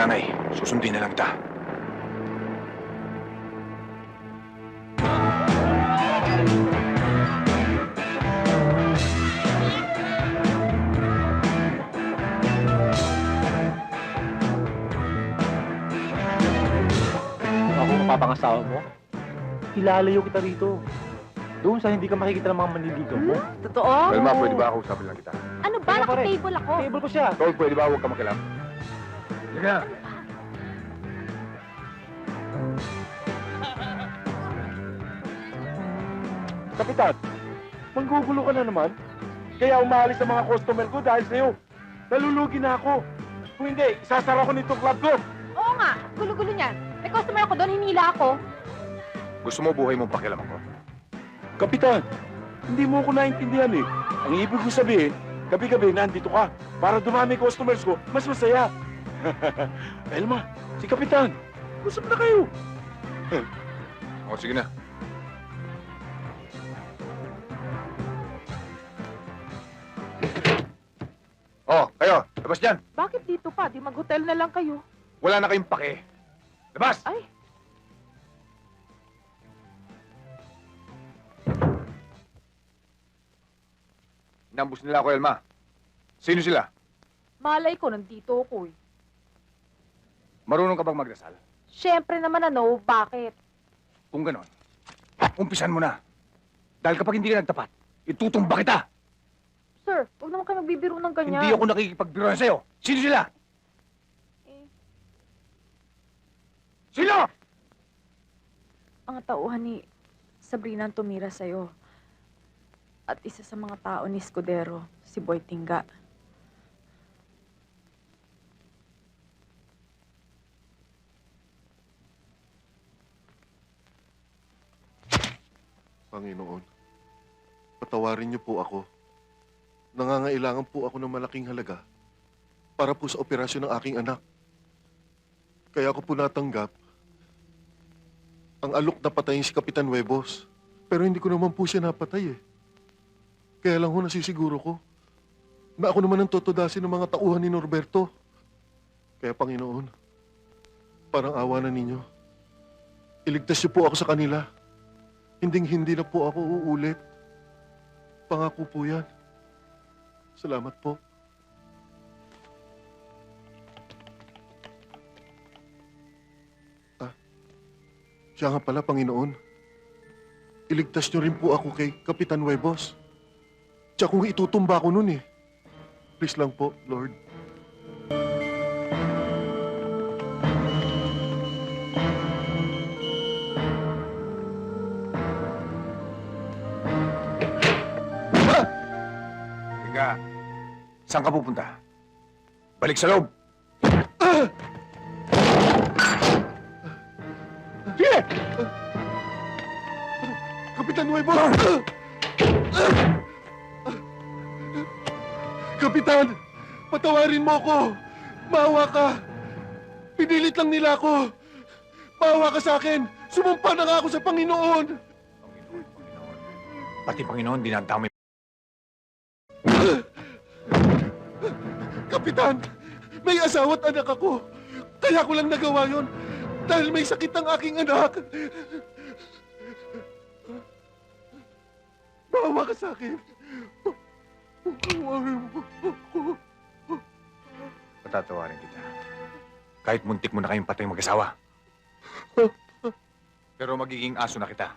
nanay. Susundin na lang kita. Ako mapapangasawa mo? Ilalayo kita rito. Doon sa hindi ka makikita ng mga manliligaw mo. Totoo? Welma, pwede ba ako usapin lang kita? Ano ba? Naka-table ako. Table ko siya. Tol, pwede ba huwag ka makilap? Sige na. Kapitan, manggugulo ka na naman. Kaya umalis ang mga customer ko dahil sa'yo. Nalulugi na ako. Kung hindi, isasara ko nitong club ko. Oo nga, gulo-gulo niyan. May customer ako doon, hinila ako. Gusto mo buhay mong pakialaman ko? Kapitan, hindi mo ko naintindihan eh. Ang ibig ko sabihin, gabi-gabi nandito ka. Para dumami customers ko, mas masaya. Elma, si Kapitan, usap na kayo. O, sige na. Oh, kayo, labas dyan. Bakit dito pa? Di mag-hotel na lang kayo. Wala na kayong pake. Labas! Ay, Inambus nila ako, Elma. Sino sila? malay ko, nandito ako eh. Marunong ka bang magdasal? Siyempre naman ano, bakit? Kung ganon, umpisan mo na. Dahil kapag hindi ka nagtapat, itutumba kita. Sir, huwag naman kayo magbibiro ng ganyan. Hindi ako nakikipagbiruan sa'yo. Sino sila? Sino? Ang tauhan ni Sabrina ang tumira sa'yo. At isa sa mga tao ni Escudero, si Boy Tingga. Panginoon, patawarin niyo po ako. Nangangailangan po ako ng malaking halaga para po sa operasyon ng aking anak. Kaya ako po natanggap ang alok na patayin si Kapitan Huevos. Pero hindi ko naman po siya napatay eh. Kaya lang ho nasisiguro ko na ako naman ang totodasin ng mga tauhan ni Norberto. Kaya Panginoon, parang awa na ninyo. Iligtas niyo po ako sa kanila. Hinding-hindi na po ako uulit. Pangako po yan. Salamat po. Siya nga pala, Panginoon. Iligtas niyo rin po ako kay Kapitan Huevos. Tsaka kung itutumba ko nun eh. Please lang po, Lord. Tingga, saan ka pupunta? Balik sa loob. Sige! Kapitan Huevos! Kapitan! Patawarin mo ako! Maawa ka! Pinilit lang nila ako! Maawa ka sa akin! Sumumpa na nga ako sa Panginoon! Pati Panginoon, dinadamay. Kapitan! May asawa at anak ako! Kaya ko lang nagawa yon dahil may sakit ang aking anak! Maawa ka sa akin! Patatawarin kita. Kahit muntik mo na kayong patay mag-asawa. Pero magiging aso na kita.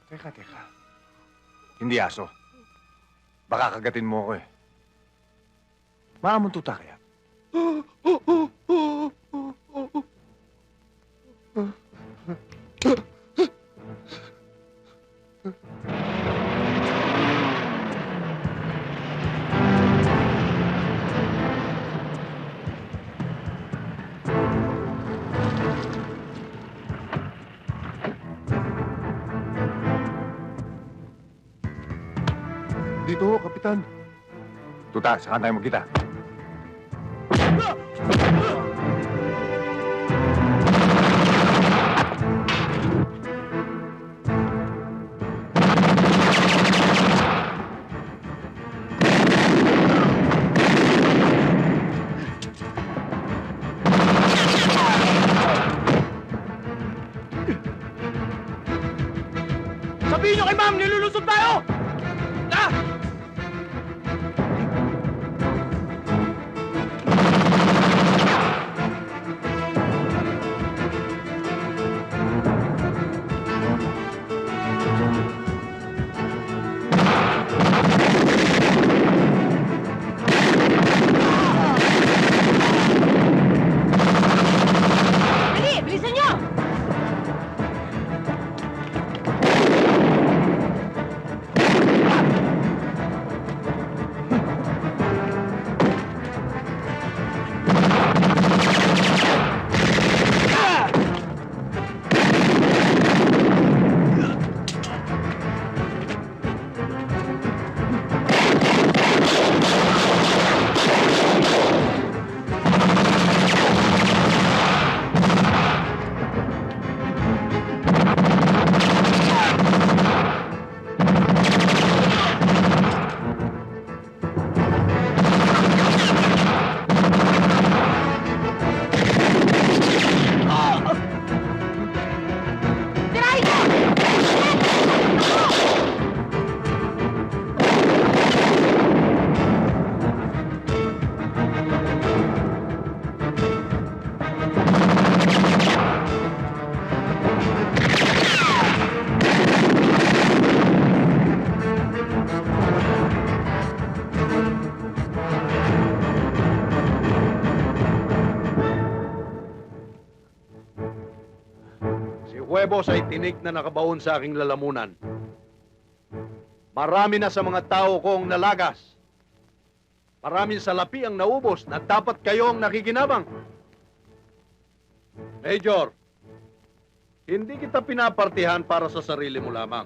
Teka. Hindi aso. Baka kagatin mo ako eh. Maamon tuta kaya? Dito ho, Kapitan. Tuta, saan tayo magkita? Sabihin nyo kay ma'am, nilulusot tayo! Ah! Dali, bilisan nyo! Si Huevos ay tinik na nakabaon sa aking lalamunan. Marami na sa mga tao kong nalagas. Maraming salapi ang naubos na dapat kayong nakikinabang. Major, hindi kita pinapartihan para sa sarili mo lamang.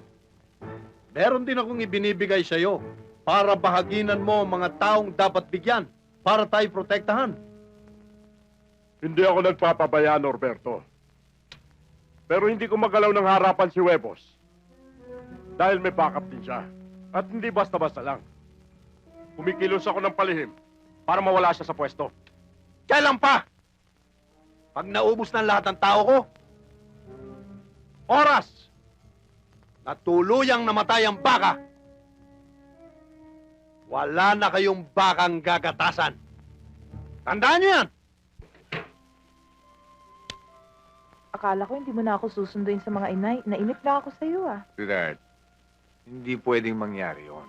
Meron din akong ibinibigay sa iyo para bahaginan mo ang mga taong dapat bigyan para tayo protektahan. Hindi ako nagpapabaya, Norberto. Pero hindi ko magalaw ng harapan si Huevos. Dahil may backup din siya. At hindi basta-basta lang. Kumikilos ako ng palihim para mawala siya sa pwesto. Kailan pa? Pag naubos ng lahat ng tao ko, oras na tuluyang namatay ang baka, wala na kayong bakang gagatasan. Tandaan niyo yan! Akala ko hindi mo na ako susunduin sa mga inay. Nainip na ako sa iyo, ah. Sweetheart, hindi pwedeng mangyari yon.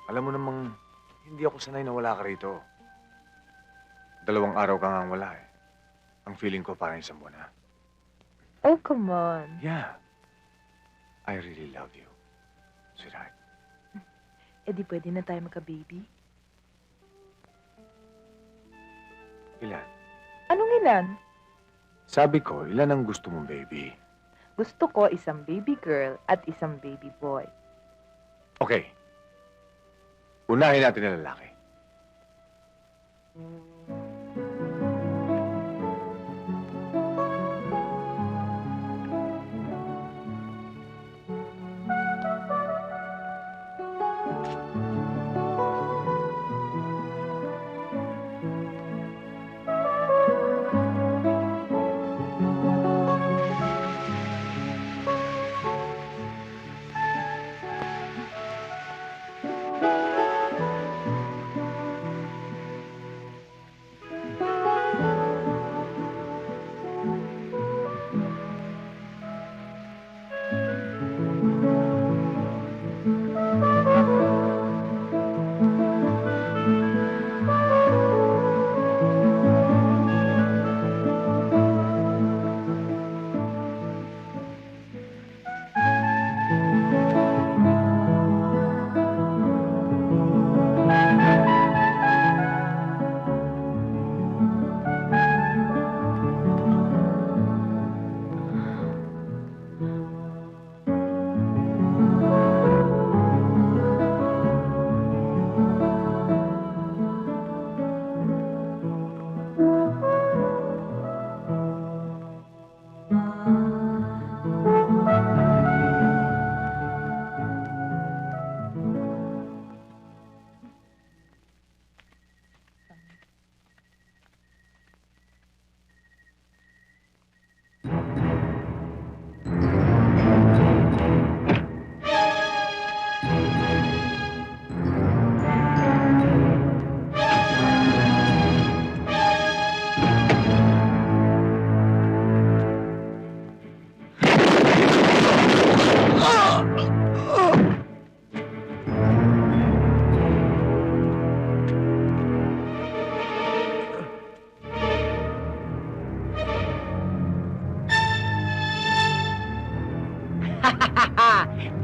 Alam mo namang, hindi ako sanay na wala ka rito. 2 araw ka nga wala eh. Ang feeling ko parang 1 buwan na. Oh, come on. Yeah. I really love you, sweetheart. Eh di pwede na tayo magka-baby? Ilan? Anong ilan? Sabi ko, ilan ang gusto mong baby? Gusto ko isang baby girl at isang baby boy. Okay. Unahin natin ang lalaki.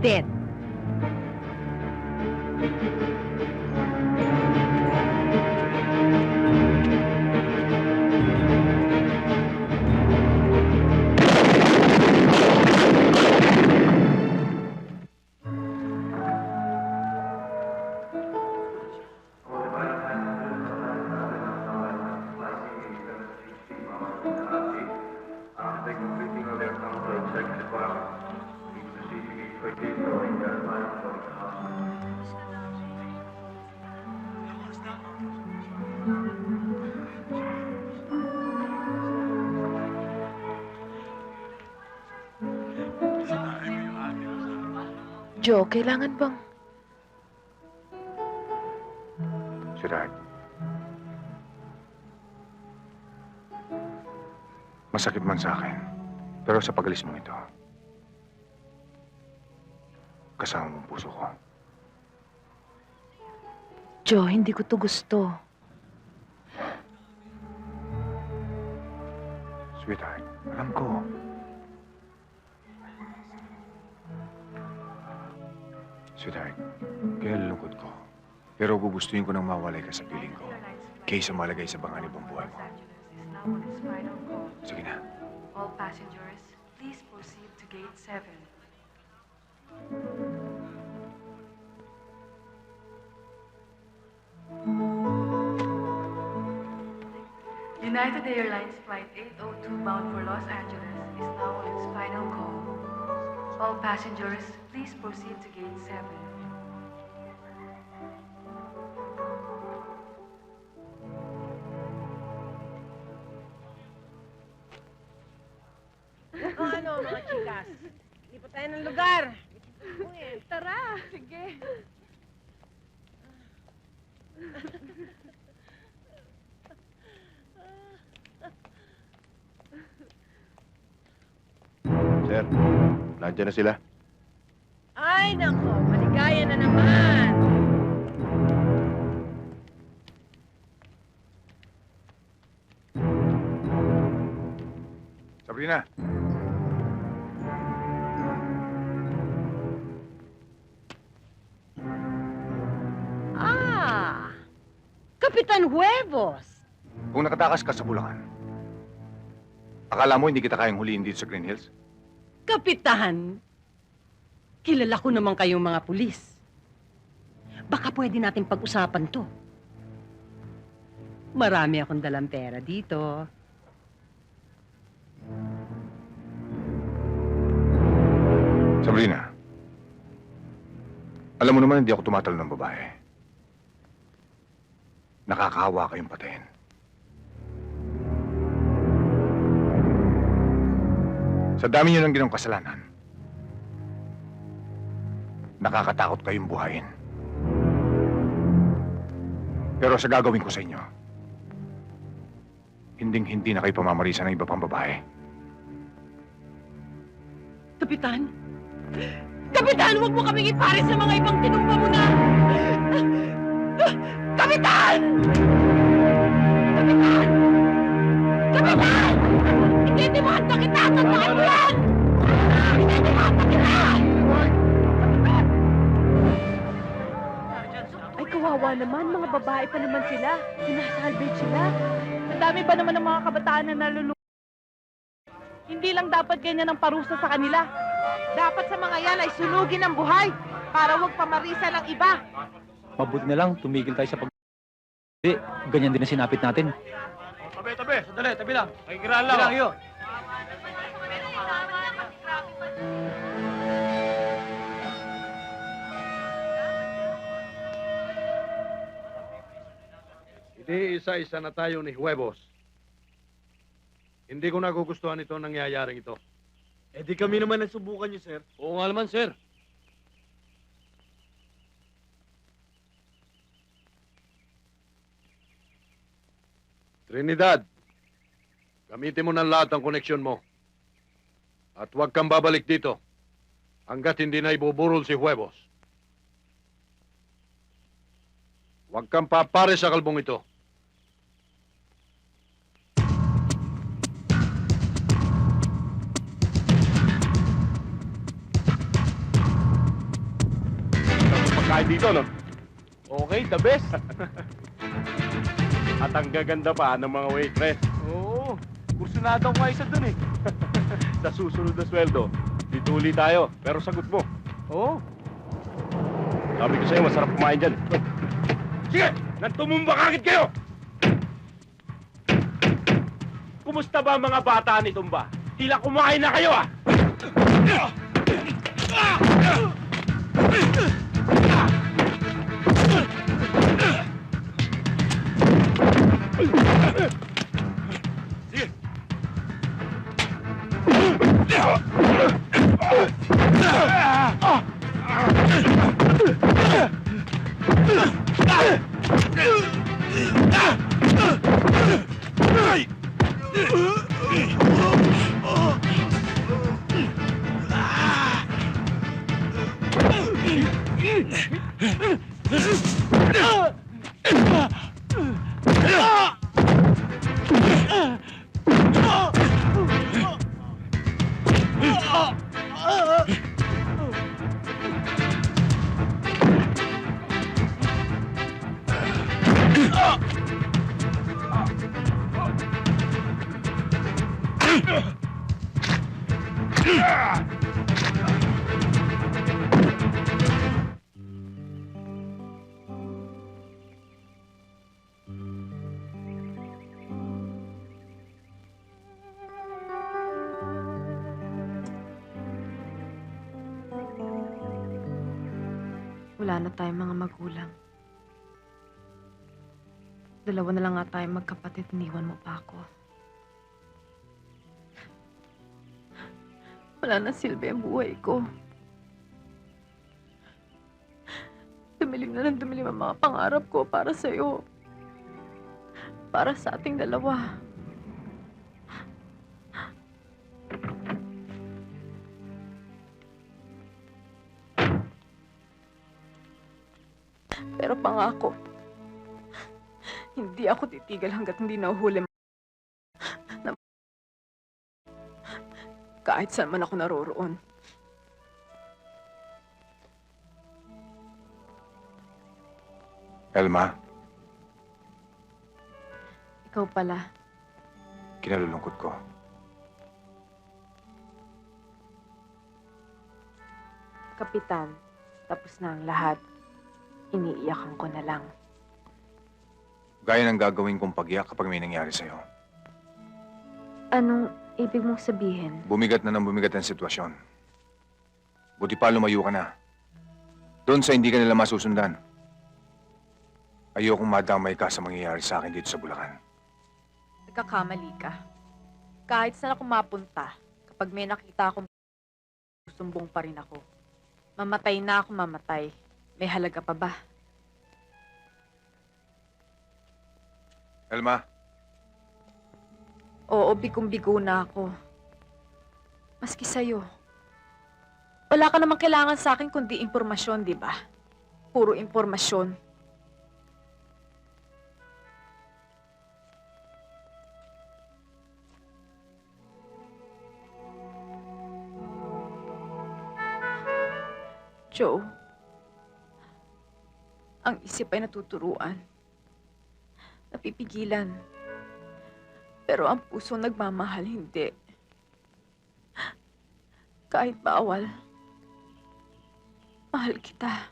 Dead. Joe, kailangan bang... Sweetheart. Masakit man sa akin, pero sa pag-alis mong ito, kasama mong puso ko. Joe, hindi ko to gusto. Sweetheart, alam ko. Sweetheart, kaya lulungkot ko. Pero gugustuhin ko nang mawalay ka sa piling ko kaysa malagay sa banganib ang buhay mo. Sige na. All passengers, please proceed to gate 7. United Airlines Flight 802 bound for Los Angeles is now on its final call. All passengers, please proceed to gate 7. O ano, mga chikas? Lipat tayo ng lugar. Tara. Sige. Sir, nandiyan na sila. Ay, nako. Maligaya na naman. Sabrina! Kapitan Huevos! Kung nakatakas ka sa Bulacan, akala mo hindi kita kayang huliin dito sa Green Hills? Kapitan! Kilala ko naman kayong mga pulis. Baka pwede natin pag-usapan to. Marami akong dalang pera dito. Sabrina, alam mo naman hindi ako tumatalo ng babae. Nakakahawa kayong patayin. Sa dami niyo ng ginawang kasalanan, nakakatakot kayong buhayin. Pero sa gagawin ko sa inyo, hinding-hindi na kayo pamamarisa ng iba pang babae. Kapitan! Kapitan, huwag mo kaming ipares sa mga ibang tinumpa mo na! Kapitan! Kapitan! Kapitan! Itinimanda kita! Tandaan mo yan! Itinimanda kita! Ay, kawawa naman. Mga babae pa naman sila. Sinasalvage sila. Ang dami ba naman ng mga kabataan na nalulungkot? Hindi lang dapat ganyan ang parusa sa kanila. Dapat sa mga yan ay sunugin ang buhay para huwag pamarisa ng iba. Mabuti na lang, tumigil tayo sa pag... Hindi, ganyan din ang sinapit natin. Tabi, sandali, tabi lang. Makikiraan lang. Tabi lang yun. Hindi isa-isa na tayo ni Huevos. Hindi ko nagugustuhan ito nangyayaring ito. Eh di kami naman nagsubukan niyo, sir. Oo nga naman, sir. Trinidad, gamitin mo ng lahat ng koneksyon mo. At huwag kang babalik dito hanggat hindi na ibuburol si Huevos. Huwag kang papare sa kalbong ito. tayo dito, no? Okay, the best. At ang gaganda pa ng mga waitress. Oo, kursunado ko nga isa dun eh. Sa susunod na sweldo, dituli tayo. Pero sagot mo. Oo. Sabi ko sa'yo, masarap kumain dyan. Sige! Nang tumumba kagad kayo! Kumusta ba ang mga bata ni Tumba? Tila kumain na kayo ah! Wala na tayong mga magulang. Dalawa na lang nga tayong magkapatid, iniwan mo pa ako. Wala na silbi ang buhay ko. Dumilim na ng dumilim ang mga pangarap ko para sa'yo. Para sa ating dalawa. Pero pangako, hindi ako titigil hanggat hindi nahuhuli na kahit saan man ako naroroon. Elma, Ikaw pala, kinalulungkot ko. Kapitan, tapos na ang lahat. Iniiyakan ko na lang. Gaya ng gagawin kong pag-iyak kapag may nangyari sa'yo. Anong ibig mong sabihin? Bumigat na ng bumigat ang sitwasyon. Buti pa lumayo ka na. Doon sa hindi ka nila masusundan. Ayokong madamay ka sa mangyayari sa akin dito sa Bulacan. Nagkakamali ka. Kahit saan ako mapunta, kapag may nakita akong susumbong pa rin ako. Mamatay na ako mamatay. May halaga pa ba? Elma, Oo, bigong-bigo na ako. Maski sa'yo. Wala ka namang kailangan sa akin kundi impormasyon, di ba? Puro impormasyon. Joe, ang isip ay natuturuan. Napipigilan. Pero ang puso nagmamahal, hindi. Kahit bawal, mahal kita.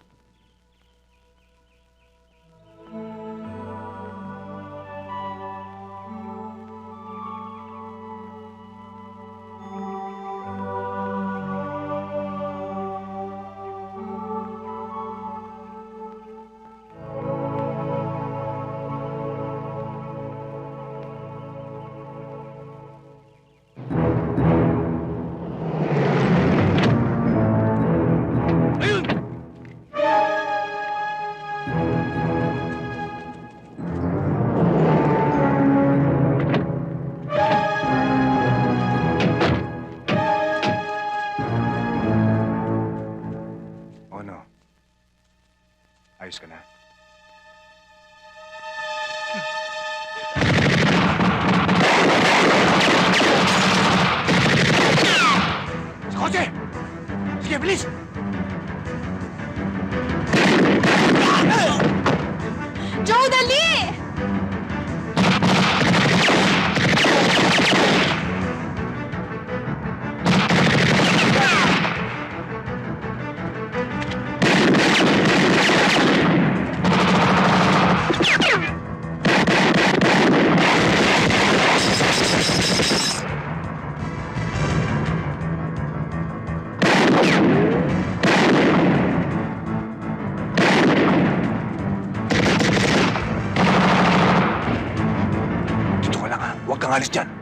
umalis dyan.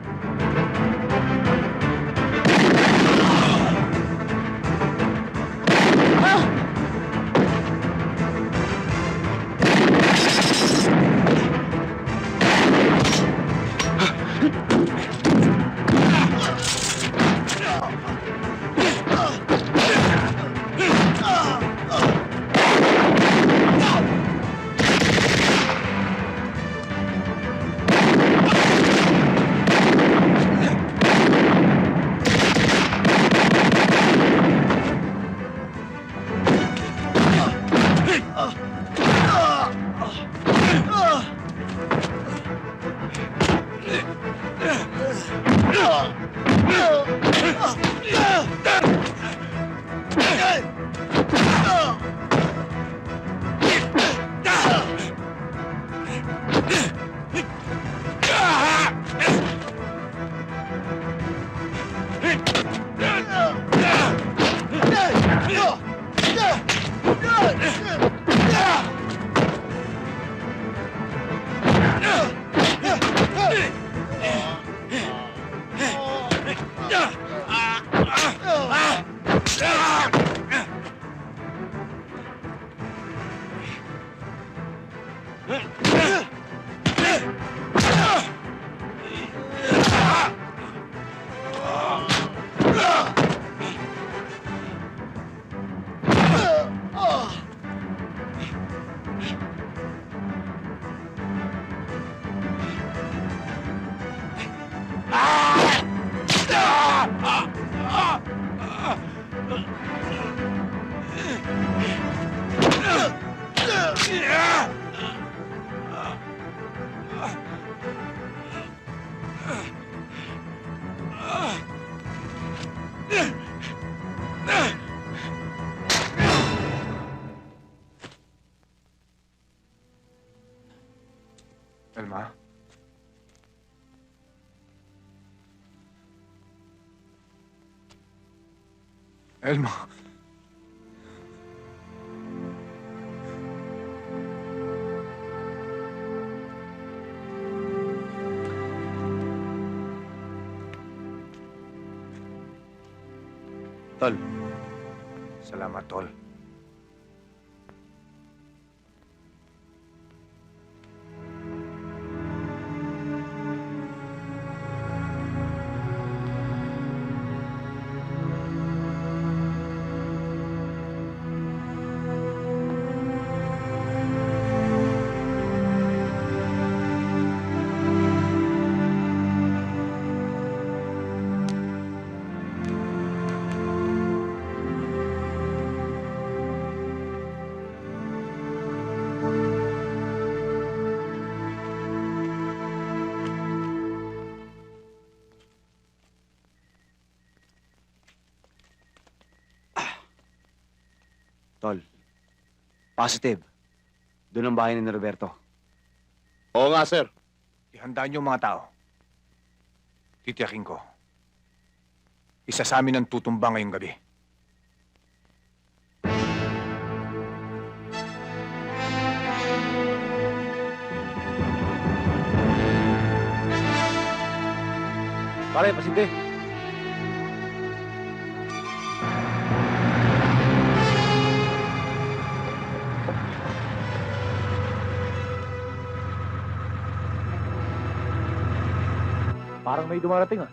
Elma? Elma? Tol. Salamat, Tol. Tol, positive. Doon ang bahay ni Roberto. Oo nga, sir. Ihandaan niyo ang mga tao. Titiyakin ko. Isa sa amin ang tutumba ngayong gabi. Pare, pasinti. Parang may dumarating ah.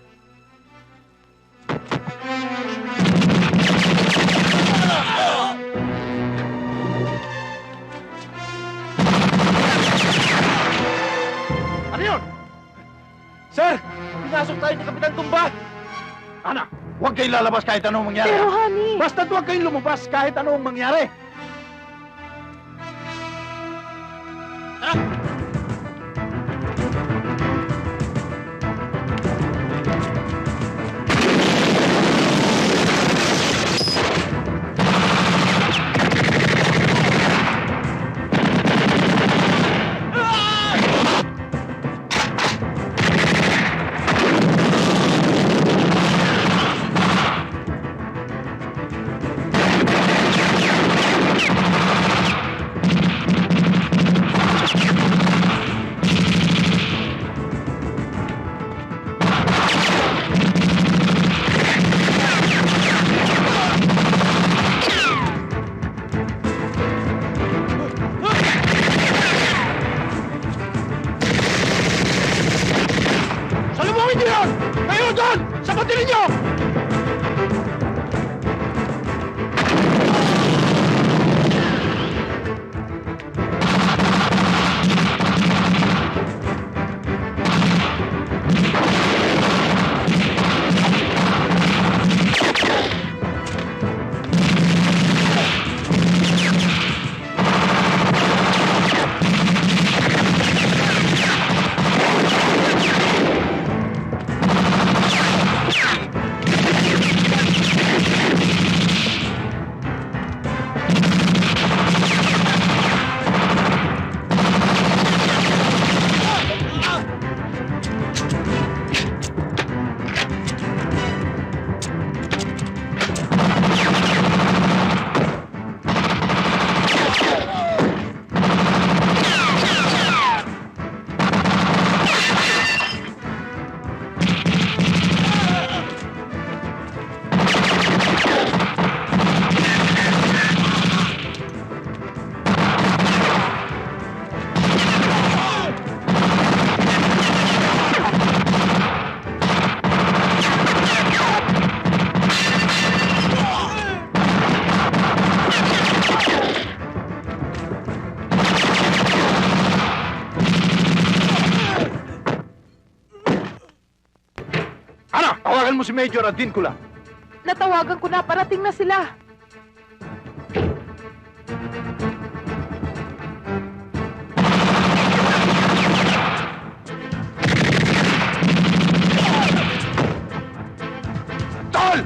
Ano yun? Sir! Pinasok tayo ni Kapitan Tumba! Anak, huwag kayong lalabas kahit anong mangyari. Pero, honey... Basta't huwag kayong lumabas kahit anong mangyari. Kayo doon! Sabatin ninyo! Tawagan mo si Major Advincula. Natawagan ko na, parating na sila. Tol!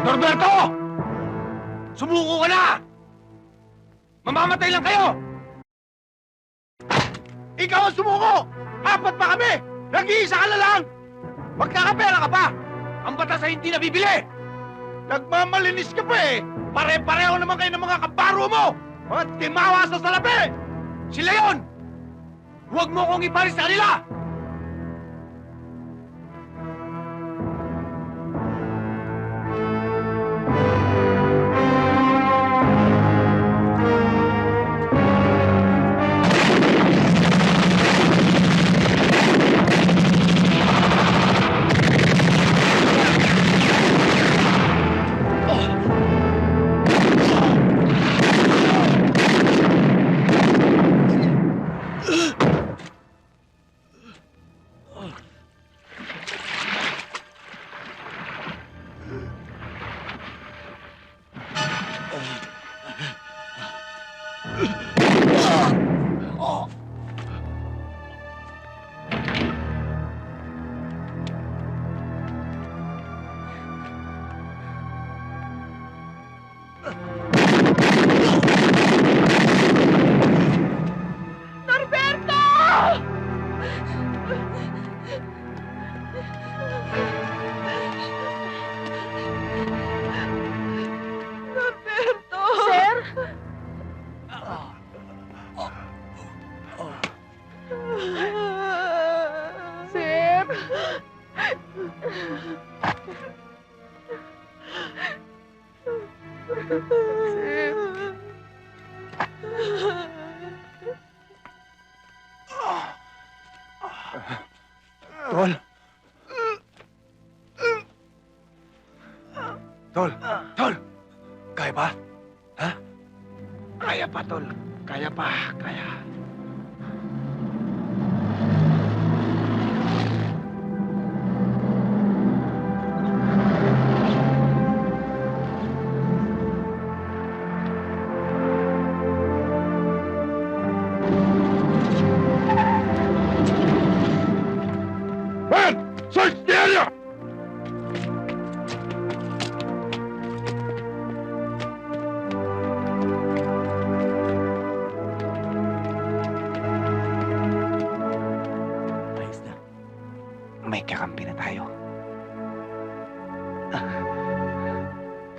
Norberto! Sumuko ka na! Mamamatay lang kayo! Ikaw ang sumuko! Apat pa kami! Nag-iisa ka na lang! Magkakapera ka pa! Ang batas ay hindi nabibili! Nagmamalinis ka pa eh! Pare-pareho naman kayo ng mga kabaro mo! Mga timawa sa salapi! Sila yon! Huwag mo kong iparis sa kanila! Tol! Tol! Tol! Kaya pa? Ha? Kaya pa, Tol. Kaya pa. Kaya.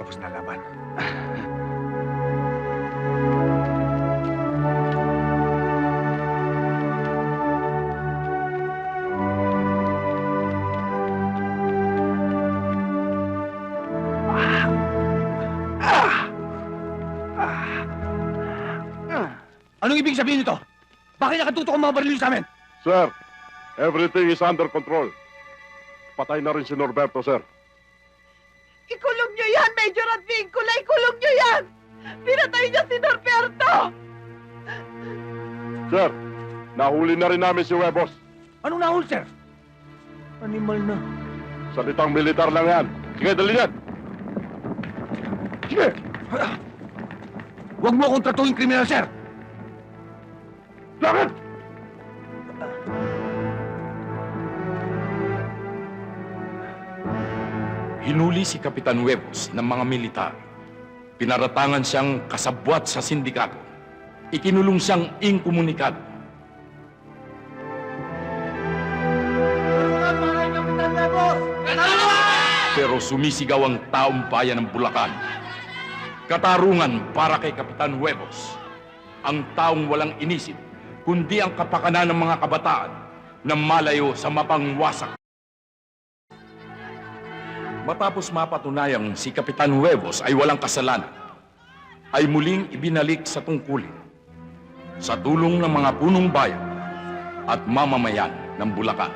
tapos na laban. Anong ibig sabihin nito? Bakit nakatutok ang mga barilyo sa amin? Sir, everything is under control. Patay na rin si Norberto, sir. Ikulong niyo yan, Major Advincula! Ikulong niyo yan! Pinatay niya si Norberto! Sir, nahuli na rin namin si Huevos. Anong nahul, sir? Animal na. Salitang militar lang yan. Sige, dali yan. Sige! Huwag mo akong tratuhin kriminal, sir! Bakit? Hinuli si Kapitan Huevos ng mga militar. Pinaratangan siyang kasabwat sa sindikato. Ikinulong siyang inkomunikado. Pero sumisigaw ang taong bayan ng Bulacan. Katarungan para kay Kapitan Huevos. Ang taong walang inisip, kundi ang kapakanan ng mga kabataan na malayo sa mapangwasak. Matapos mapatunayang si Kapitan Huevos ay walang kasalanan, ay muling ibinalik sa tungkulin sa tulong ng mga punong bayan at mamamayan ng Bulacan.